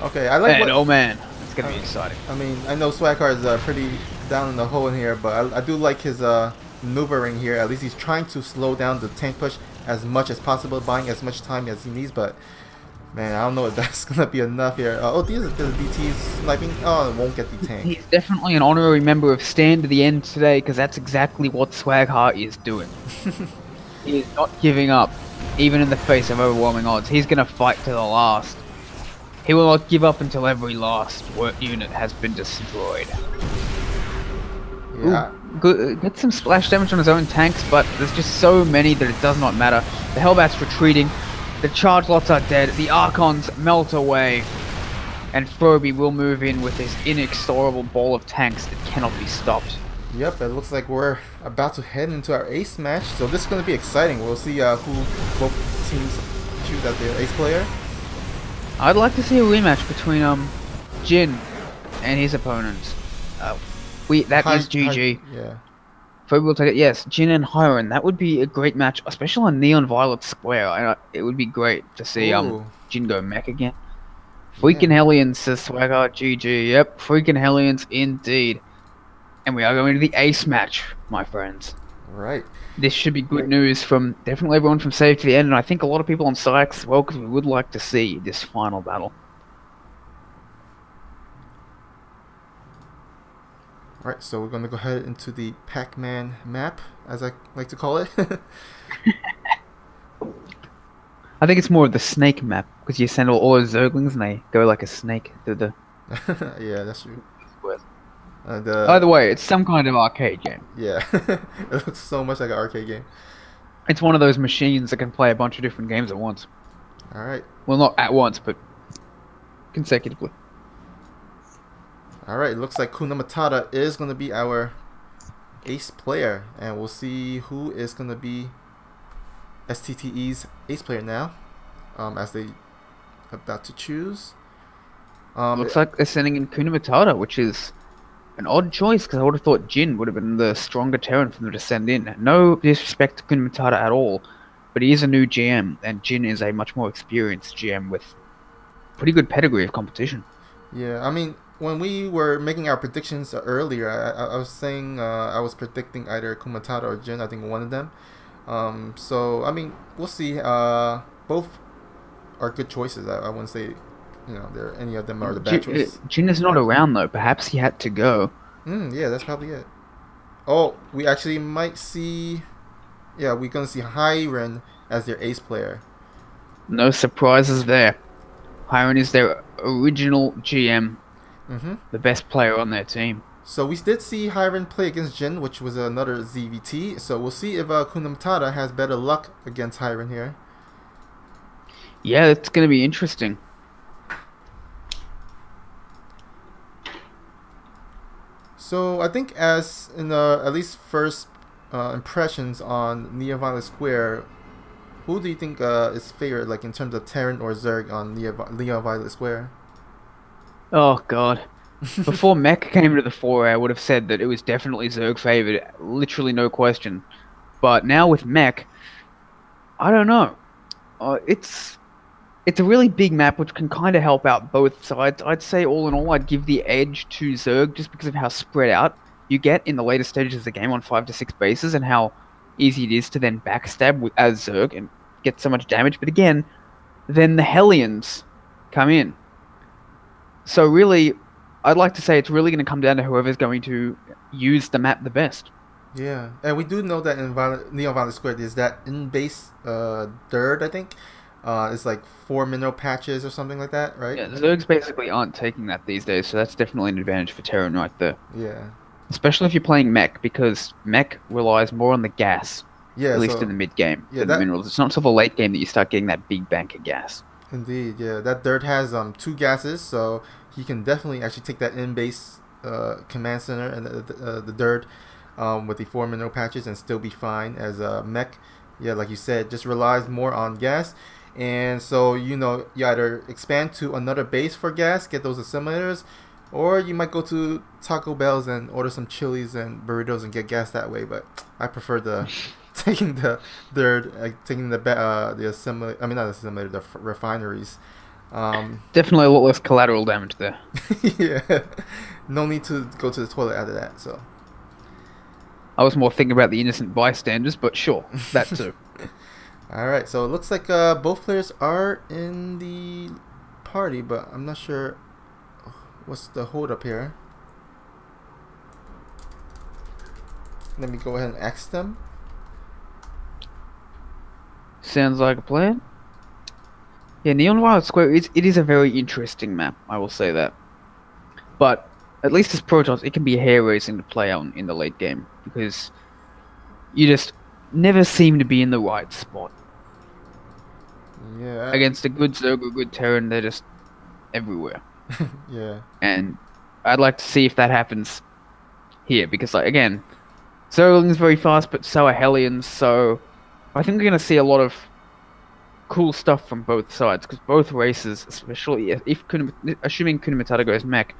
Okay, I like. And oh man, it's going to be exciting. I mean, I know Swagger is pretty down in the hole in here, but I do like his maneuvering here. At least he's trying to slow down the tank push as much as possible, buying as much time as he needs. But man, I don't know if that's gonna be enough here. Oh, these are the DTs sniping. Oh, it won't get the tank. He's definitely an honorary member of Stand to the End today, because that's exactly what Swagheart is doing. He is not giving up, even in the face of overwhelming odds. He's gonna fight to the last. He will not give up until every last unit has been destroyed. Yeah. Ooh, get some splash damage on his own tanks, but there's just so many that it does not matter. The Hellbat's retreating. The charge lots are dead, the Archons melt away, and Furby will move in with his inexorable ball of tanks that cannot be stopped. Yep, it looks like we're about to head into our ace match, so this is going to be exciting. We'll see who both teams choose as their ace player. I'd like to see a rematch between Jin and his opponents. That is GG. Yeah. Furby will take it. Yes, Jin and Hiron. That would be a great match, especially on Neon Violet Square. It would be great to see Jin go mech again. Freaking Hellions, says Swagger. GG. Yep, freaking Hellions indeed. And we are going to the ace match, my friends. Right. This should be good news from definitely everyone from Save to the End, and I think a lot of people on Psyx as well, because we would like to see this final battle. Alright, so we're going to go ahead into the Pac-Man map, as I like to call it. I think it's more of the snake map, because you send all those Zerglings and they go like a snake through the... Yeah, that's true. Either way, it's some kind of arcade game. Yeah, it looks so much like an arcade game. It's one of those machines that can play a bunch of different games at once. Alright. Well, not at once, but consecutively. Alright, looks like Kuna Matata is going to be our ace player. And we'll see who is going to be SttE's ace player now. As they about to choose. Looks like they're sending in Kuna Matata, which is an odd choice, because I would have thought Jin would have been the stronger Terran for them to send in. No disrespect to Kuna Matata at all, but he is a new GM, and Jin is a much more experienced GM with pretty good pedigree of competition. Yeah, I mean, when we were making our predictions earlier, I was saying I was predicting either Kumatata or Jin. I think one of them. So I mean, we'll see. Both are good choices. I wouldn't say, you know, any of them are the bad choices. Jin is not around though. Perhaps he had to go. Yeah, that's probably it. Oh, we actually might see. Yeah, we're gonna see Hiron as their ace player. No surprises there. Hiron is their original GM. The best player on their team. So we did see Hiron play against Jin, which was another ZVT. So we'll see if Kuna Matata has better luck against Hiron here. Yeah, it's going to be interesting. So I think as in at least first impressions on Neon Violet Square, who do you think is favored, like in terms of Terran or Zerg on Neon Violet Square? Oh god. Before Mech came into the foray, I would have said that it was definitely Zerg favored, literally no question. But now with Mech, I don't know. It's a really big map which can kind of help out both sides. I'd say all in all, I'd give the edge to Zerg just because of how spread out you get in the later stages of the game on 5 to 6 bases, and how easy it is to then backstab as Zerg and get so much damage. But again, then the Hellions come in. So really, I'd like to say it's really going to come down to whoever's going to use the map the best. Yeah, and we do know that in Neon Violet Square there's that in-base third, I think. It's like 4 mineral patches or something like that, right? Yeah, the Zergs basically aren't taking that these days, so that's definitely an advantage for Terran right there. Yeah. Especially if you're playing mech, because mech relies more on the gas, Yeah, at least so in the mid game, yeah, than the that minerals. It's not until the late game that you start getting that big bank of gas. indeed, yeah, that dirt has 2 gases, so he can definitely actually take that in base command center and the dirt with the 4 mineral patches and still be fine as a mech. Yeah, like you said, just relies more on gas, and so you either expand to another base for gas, get those assimilators, or you might go to Taco Bell's and order some chilies and burritos and get gas that way. But I prefer the taking the third, taking the assimilator. I mean, not assimilator, the refineries. Definitely a lot less collateral damage there. Yeah, no need to go to the toilet after that. So. I was more thinking about the innocent bystanders, but sure, that too. All right, so it looks like both players are in the party, but I'm not sure what's the hold up here. Let me go ahead and ask them. Sounds like a plan. Yeah, Neon Violet Square it is a very interesting map, I will say that. But at least as Protoss, it can be hair raising to play on in the late game because you just never seem to be in the right spot. Yeah. Against a good Zerg or good Terran, they're just everywhere. Yeah. And I'd like to see if that happens here because, like, again, Zergling's very fast, but so are Hellions. So I think we're going to see a lot of cool stuff from both sides because both races, especially if assuming Kunamatata goes mech,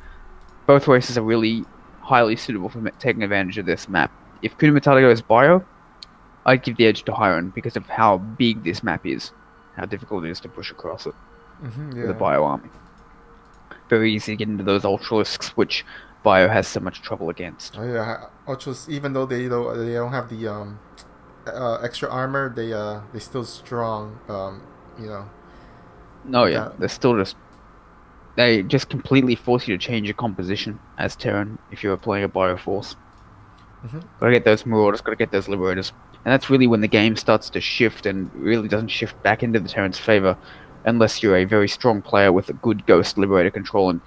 both races are really highly suitable for taking advantage of this map. If Kunamatata goes bio, I'd give the edge to Hiron because of how big this map is, how difficult it is to push across it with a bio army. Very easy to get into those Ultralisks, which bio has so much trouble against. Oh yeah, Ultras, even though they don't have the extra armor, they still strong. No, yeah, they're still just. They just completely force you to change your composition as Terran if you're playing a Bioforce. Gotta get those Marauders, gotta get those Liberators. And that's really when the game starts to shift and really doesn't shift back into the Terran's favor unless you're a very strong player with a good Ghost Liberator control. And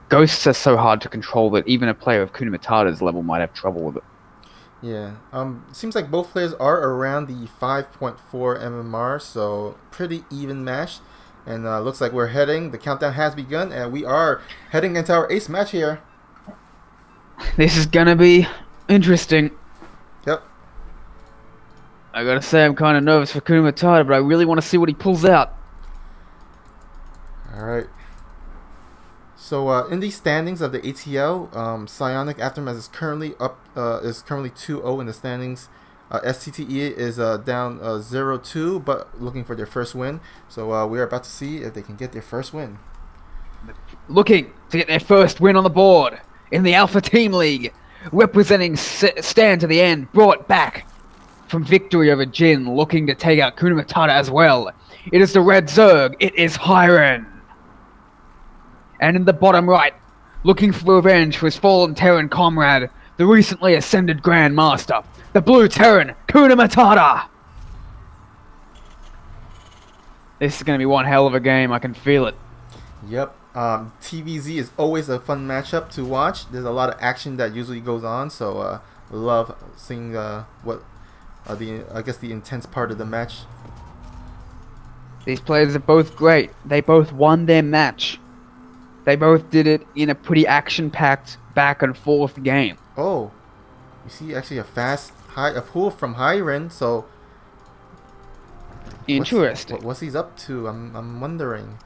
Ghosts are so hard to control that even a player of Kunamatata's level might have trouble with it. Yeah. Seems like both players are around the 5.4 MMR, so pretty even match. And looks like the countdown has begun, and we are heading into our ace match here. This is gonna be interesting. Yep. I gotta say, I'm kind of nervous for Kunamatata, but I really want to see what he pulls out. Alright. So in the standings of the ATL, Psionic Aftermath is currently up, is currently 2-0 in the standings. SttE is down 0-2, but looking for their first win. So we are about to see if they can get their first win. Looking to get their first win on the board in the Alpha Team League, representing Stand to the End, brought back from victory over Jin, looking to take out Kunamatata as well. It is the Red Zerg, it is Hiron. And in the bottom right, looking for revenge for his fallen Terran comrade, the recently ascended Grand Master, the Blue Terran, Kunamatata! This is going to be one hell of a game, I can feel it. Yep. TVZ is always a fun matchup to watch. There's a lot of action that usually goes on, so love seeing what I guess the intense part of the match. These players are both great. They both won their match. They both did it in a pretty action-packed back and forth game. Oh, you see actually a pull from Hiron, so interesting. What's he's up to? I'm wondering.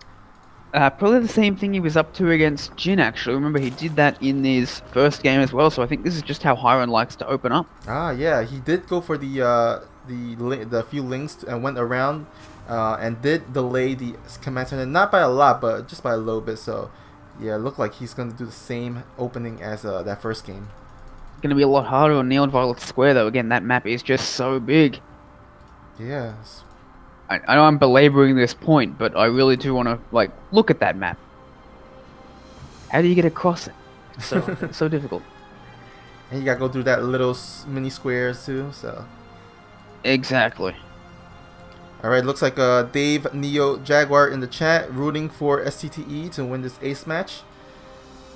Probably the same thing he was up to against Jin, actually. Remember, he did that in his first game as well, so I think this is just how Hiron likes to open up. Ah, yeah, he did go for the few links and went around and did delay the command center, not by a lot, but just by a little bit. So, yeah, it looked like he's going to do the same opening as that first game. Going to be a lot harder on Neon Violet Square, though. Again, that map is just so big. Yes. I know I'm belaboring this point, but I really do want to, like, look at that map. How do you get across it? It's so, so difficult. And you gotta go through that little mini squares too, so. Exactly. Alright, looks like Dave Neo Jaguar in the chat rooting for SttE to win this ace match.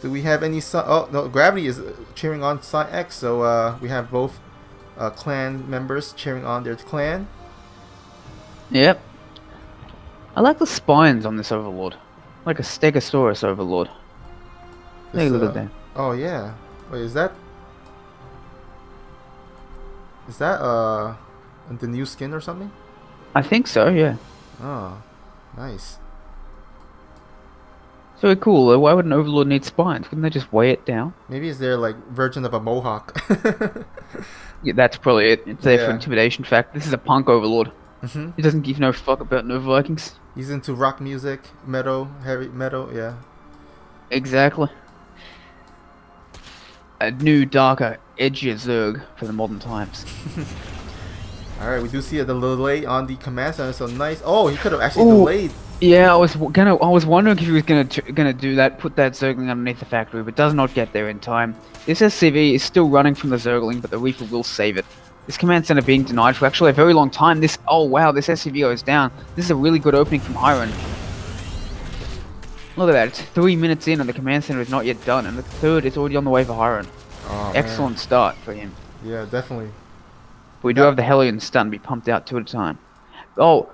Do we have any... Oh, no, Gravity is cheering on SttE, so we have both clan members cheering on their clan. Yep. I like the spines on this Overlord. Like a Stegosaurus Overlord. Take a look at that. Oh, yeah. Wait, is that... Is that the new skin or something? I think so, yeah. Oh, nice. So cool. Why would an Overlord need spines? Couldn't they just weigh it down? Maybe it's their like version of a mohawk. Yeah, that's probably it. It's there for intimidation fact. This is a punk Overlord. He doesn't give no fuck about no Vikings. He's into rock music, metal, heavy metal, yeah. Exactly. A new, darker, edgier Zerg for the modern times. Alright, we do see a delay on the command center, so nice. Oh, he could have actually delayed. Yeah, I was wondering if he was gonna do that, put that Zergling underneath the factory, but does not get there in time. This SCV is still running from the Zergling, but the Reaper will save it. This command center being denied for actually a very long time. Oh wow, this SCV goes down. This is a really good opening from Hiron. Look at that, it's 3 minutes in and the command center is not yet done, and the third is already on the way for Hiron. Oh, excellent start for him. Yeah, definitely. We do have the Hellion stun to be pumped out 2 at a time. Oh,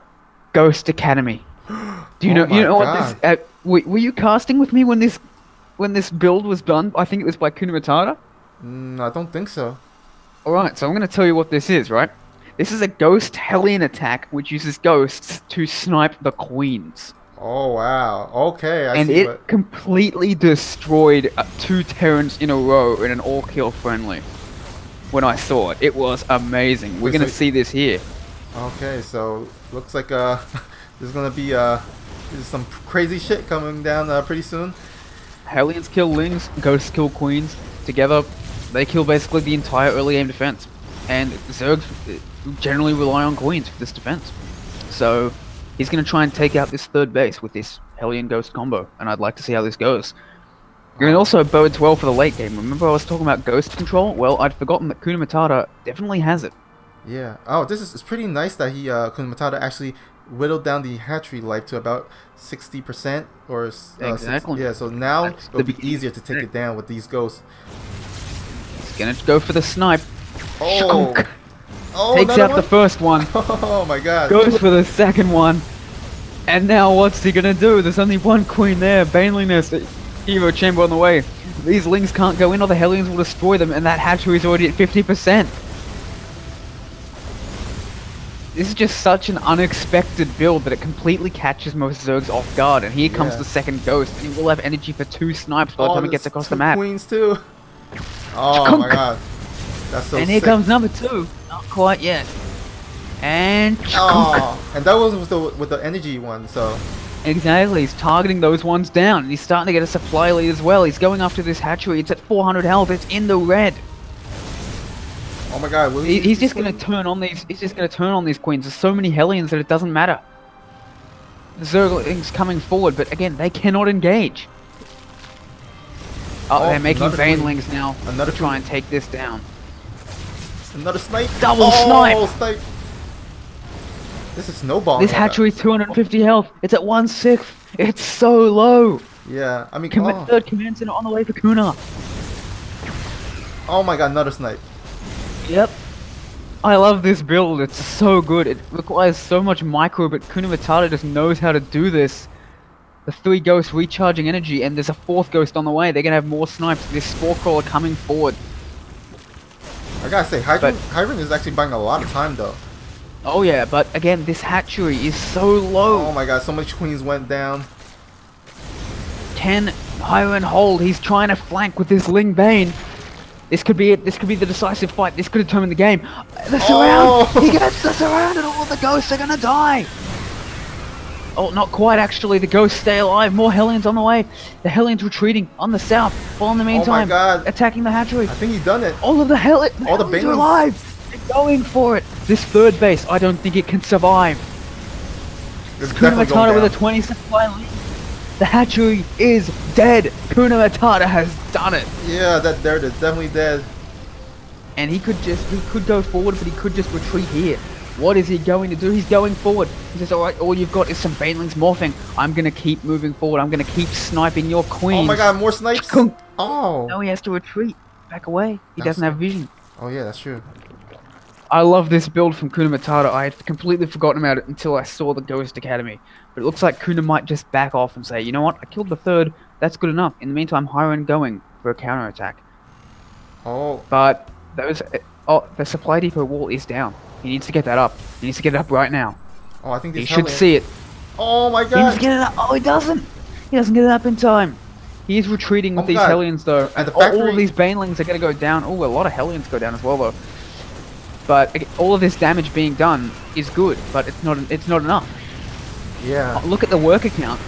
Ghost Academy. Do you know? You know what this? Were you casting with me when this build was done? I think it was by Kuna Matata. I don't think so. All right, so I'm going to tell you what this is. Right, this is a Ghost Hellion attack which uses ghosts to snipe the queens. Oh wow. Okay, I and see. It completely destroyed 2 Terrans in a row in an all-kill friendly. When I saw it, it was amazing. We're going to see this here. Okay, so looks like there's gonna be some crazy shit coming down pretty soon. Hellions kill Lings, Ghosts kill Queens. Together, they kill basically the entire early game defense. And Zergs generally rely on Queens for this defense. So he's gonna try and take out this 3rd base with this Hellion Ghost combo, and I'd like to see how this goes. And also bodes well for the late game. Remember I was talking about Ghost control? Well, I'd forgotten that Kuna Matata definitely has it. Yeah. Oh, it's pretty nice that he Kuna Matata actually whittled down the hatchery life to about 60% or exactly. Yeah, so now it'll be easier to take it down with these ghosts. He's gonna go for the snipe. Oh, takes out the first one. Oh my god. Goes for the second one. And now what's he gonna do? There's only one queen there. Baneliness, Hero Chamber on the way. These Lings can't go in or the Hellions will destroy them, and that hatchery is already at 50%. This is just such an unexpected build that it completely catches most Zergs off guard. And here comes the second Ghost, and he will have energy for 2 snipes by the time it gets across the map. Queens too. Oh my god, that's so. And here comes number 2. Not quite yet. And and that was with the energy one. So exactly, he's targeting those ones down, and he's starting to get a supply lead as well. He's going after this hatchery. It's at 400 health. It's in the red. Oh my god, he's just gonna turn on these. He's just gonna turn on these queens. There's so many Hellions that it doesn't matter. The Zerglings coming forward, but again, they cannot engage. Oh, they're making Banelings now to try and take this down. Another snipe. Double snipe. This is snowballing. This hatchery's 250 health. It's at 1/6. It's so low. Yeah, I mean, 3rd command center on the way for Kuna. Oh my god, another snipe. Yep. I love this build. It's so good. It requires so much micro, but Kuna Matata just knows how to do this. The 3 ghosts recharging energy, and there's a 4th ghost on the way. They're gonna have more snipes. This Spore Crawler coming forward. I gotta say, Hiron is actually buying a lot of time though. Oh yeah, but again, this hatchery is so low. Oh my god, so much queens went down. Can Hiron hold? He's trying to flank with this Ling Bane. This could be it. This could be the decisive fight. This could determine the game. The surround! He gets the surround and all the ghosts are gonna die! Oh, not quite actually. The ghosts stay alive. More Hellions on the way. The Hellions retreating on the south. While in the meantime, attacking the hatchery. I think he's done it. All of the Hellions are alive! They're going for it! This 3rd base, I don't think it can survive. Kuna Matata with a 20 supply lead. The hatchery is dead. Kuna Matata has done it. Yeah, they're definitely dead. And he could go forward, but he could just retreat here. What is he going to do? He's going forward. He says, alright, all you've got is some banelings morphing. I'm going to keep moving forward. I'm going to keep sniping your queens. Oh my god, more snipes! Oh! No, he has to retreat. Back away. He doesn't have vision. Oh yeah, that's true. I love this build from Kuna Matata. I had completely forgotten about it until I saw the Ghost Academy. But it looks like Kuna might just back off and say, you know what, I killed the third. That's good enough. In the meantime, Hiron going for a counterattack. Oh. But the supply depot wall is down. He needs to get that up. He needs to get it up right now. Oh, I think he should see it. Oh my god! He needs to get it up. Oh, he doesn't. He doesn't get it up in time. He is retreating with these Hellions though. And all of these Banelings are going to go down. Oh, a lot of Hellions go down as well though. But all of this damage being done is good, but it's not enough. Yeah. Look at the worker count.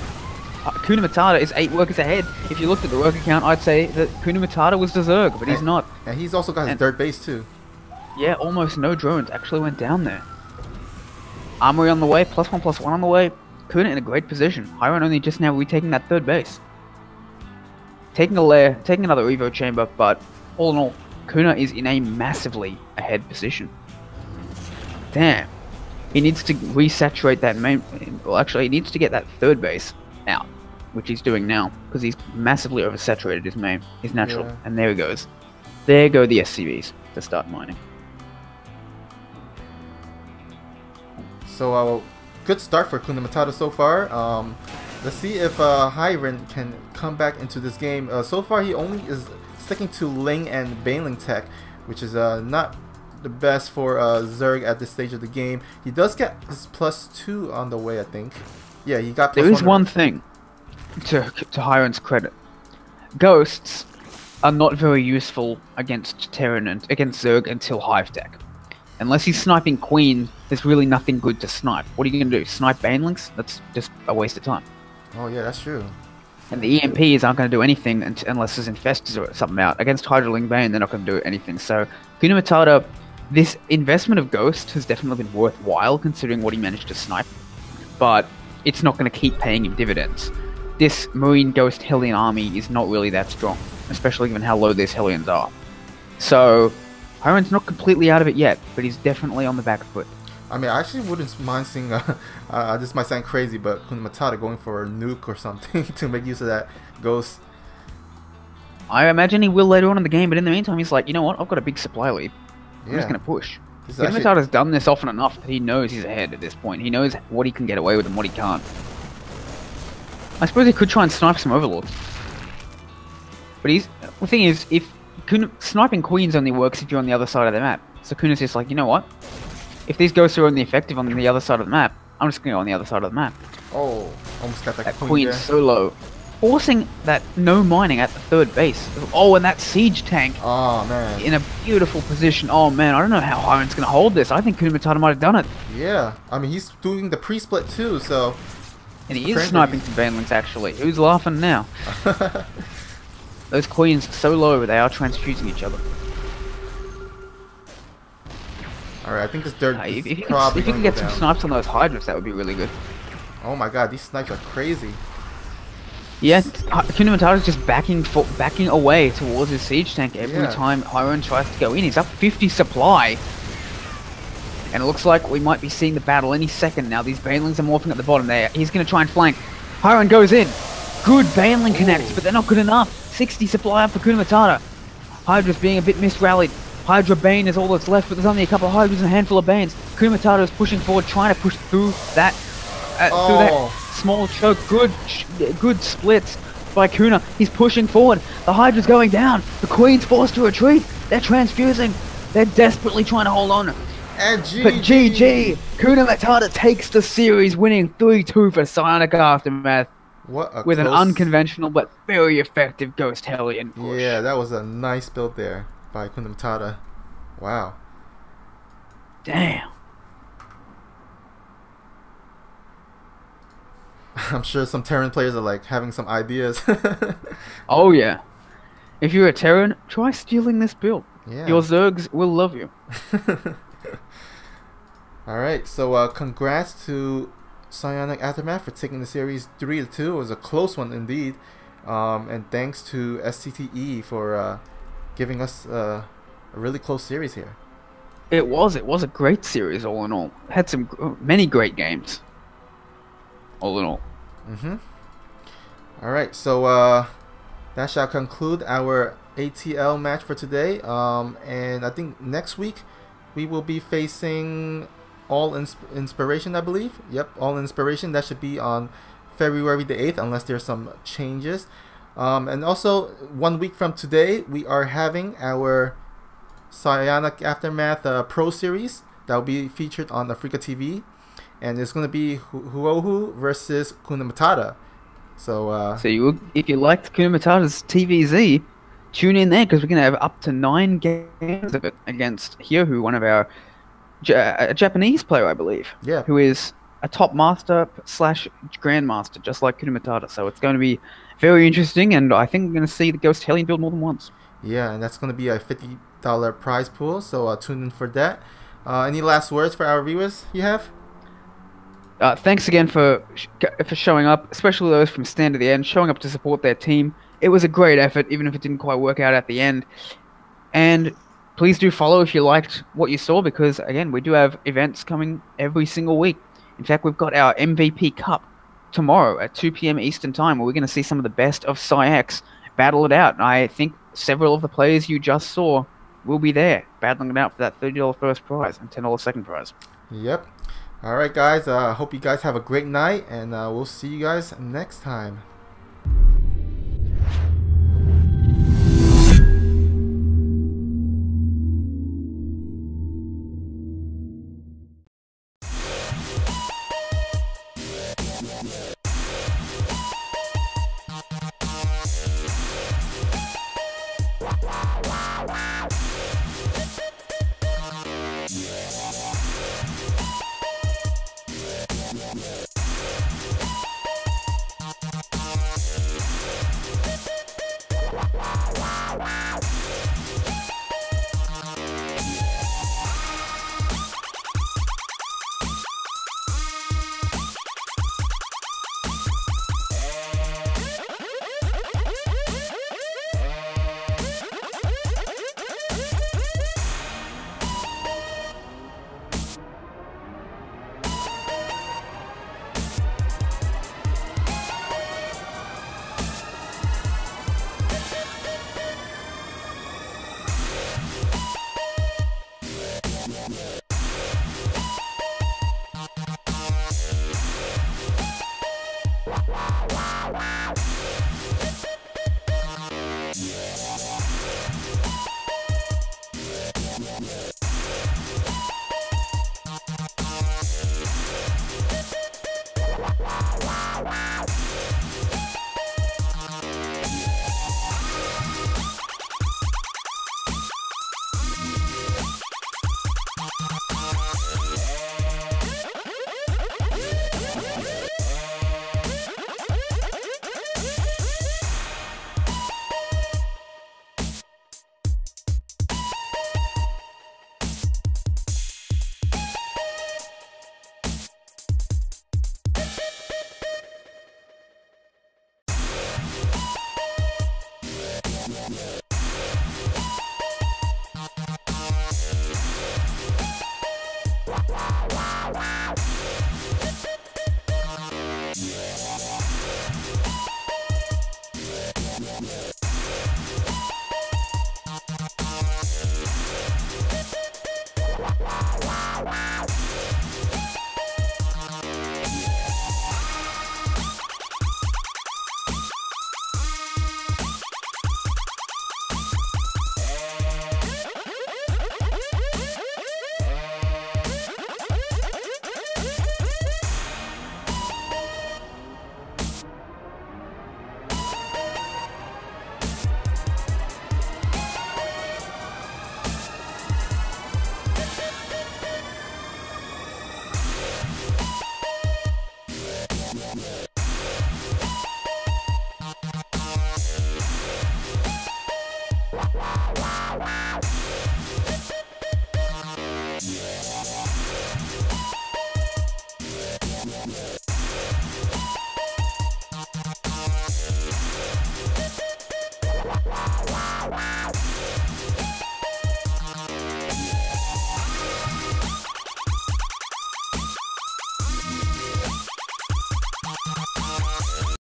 Kuna Matata is 8 workers ahead. If you looked at the worker count, I'd say that Kuna Matata was the Zerg, but he's not. And he's also got his third base too. Yeah, almost no drones actually went down there. Armory on the way, +1/+1 on the way. Kuna in a great position. Hiron only just now retaking that third base. Taking a lair, taking another Evo chamber, but all in all, Kuna is in a massively ahead position. Damn. He needs to resaturate that main... Well, actually, he needs to get that third base out, which he's doing now, because he's massively oversaturated his main, his natural. Yeah. And there he goes. There go the SCVs to start mining. So, good start for Kuna Matata so far. Let's see if Hiron can come back into this game. So far, he only is sticking to Ling and Baneling tech, which is not the best for Zerg at this stage of the game. He does get his +2 on the way, I think. Yeah, he got. There is one thing to Hiron's credit. Ghosts are not very useful against Terran and against Zerg until Hive tech. Unless he's sniping Queen, there's really nothing good to snipe. What are you going to do? Snipe Banelings? That's just a waste of time. Oh yeah, that's true. And the EMPs aren't going to do anything unless there's Infestors or something out. Against Hydroling Bane, they're not going to do anything. So, Kuna Matata, this investment of Ghost has definitely been worthwhile considering what he managed to snipe. But it's not going to keep paying him dividends. This Marine Ghost Hellion army is not really that strong, especially given how low these Hellions are. So, Hiron's not completely out of it yet, but he's definitely on the back foot. I mean, I actually wouldn't mind seeing, this might sound crazy, but Kuna Matata going for a nuke or something to make use of that Ghost. I imagine he will later on in the game, but in the meantime, he's like, you know what, I've got a big supply lead. I'm just going to push. Kuna Matata's done this often enough that he knows he's ahead at this point. He knows what he can get away with and what he can't. I suppose he could try and snipe some Overlords. But the thing is, sniping Queens only works if you're on the other side of the map. So Kuna's just like, you know what? If these ghosts are only effective on the other side of the map, I'm just going to go on the other side of the map. Oh, almost got that Queen so low. Forcing that no mining at the third base. Oh, and that siege tank. Oh, man. In a beautiful position. Oh, man, I don't know how Hiron's going to hold this. I think Kuna Matata might have done it. Yeah, I mean, he's doing the pre-split too, so... And he is sniping some Banelings, actually. Who's laughing now? Those Queens so low, they are transfusing each other. Alright, I think this dirt if you can get some snipes on those Hydras, that would be really good. Oh my god, these snipes are crazy. Yeah, Kuna Matata's just backing away towards his siege tank every time Hiron tries to go in. He's up 50 supply. And it looks like we might be seeing the battle any second now. These Banelings are morphing at the bottom there. He's going to try and flank. Hiron goes in. Good Baneling connects, but they're not good enough. 60 supply up for Kuna Matata. Hydra's being a bit misrallied. Hydra Bane is all that's left, but there's only a couple of Hydras and a handful of Banes. Kuna Matata is pushing forward, trying to push through that small choke. Good splits by Kuna. He's pushing forward. The Hydra's going down. The Queen's forced to retreat. They're transfusing. They're desperately trying to hold on. And GG. But GG. Kuna Matata takes the series, winning 3-2 for Psionic Aftermath. With an unconventional but very effective Ghost Hellion push. Yeah, that was a nice build there by Kuna Matata. Wow. Damn. I'm sure some Terran players are like having some ideas. Oh yeah. If you're a Terran, try stealing this build. Yeah. Your Zergs will love you. Alright, so congrats to Psionic Aftermath for taking the series 3-2. It was a close one indeed. And thanks to SttE for giving us a really close series here. It was a great series all in all. Had many great games. All in all. Mm-hmm. All right, so that shall conclude our ATL match for today. And I think next week we will be facing Inspiration, I believe. Yep, All Inspiration. That should be on February the 8th, unless there's some changes. And also, 1 week from today, we are having our Psionic Aftermath Pro Series that will be featured on Africa TV. And it's going to be Huohu versus Kuna Matata. So, if you liked Kuna Matata's TVZ, tune in there because we're going to have up to 9 games of it against Hyohu, one of our a Japanese player, I believe. Yeah. Who is a top master / grandmaster, just like Kuna Matata. So it's going to be very interesting, and I think we're going to see the Ghost Hellion build more than once. Yeah, and that's going to be a $50 prize pool, so tune in for that. Any last words for our viewers you have? Thanks again for showing up, especially those from Stand to the End, showing up to support their team. It was a great effort, even if it didn't quite work out at the end. And please do follow if you liked what you saw, because, again, we do have events coming every single week. In fact, we've got our MVP Cup tomorrow at 2 p.m. Eastern Time, where we're going to see some of the best of PsyX battle it out. And I think several of the players you just saw will be there, battling it out for that $30 first prize and $10 second prize. Yep. All right, guys. Hope you guys have a great night, and we'll see you guys next time.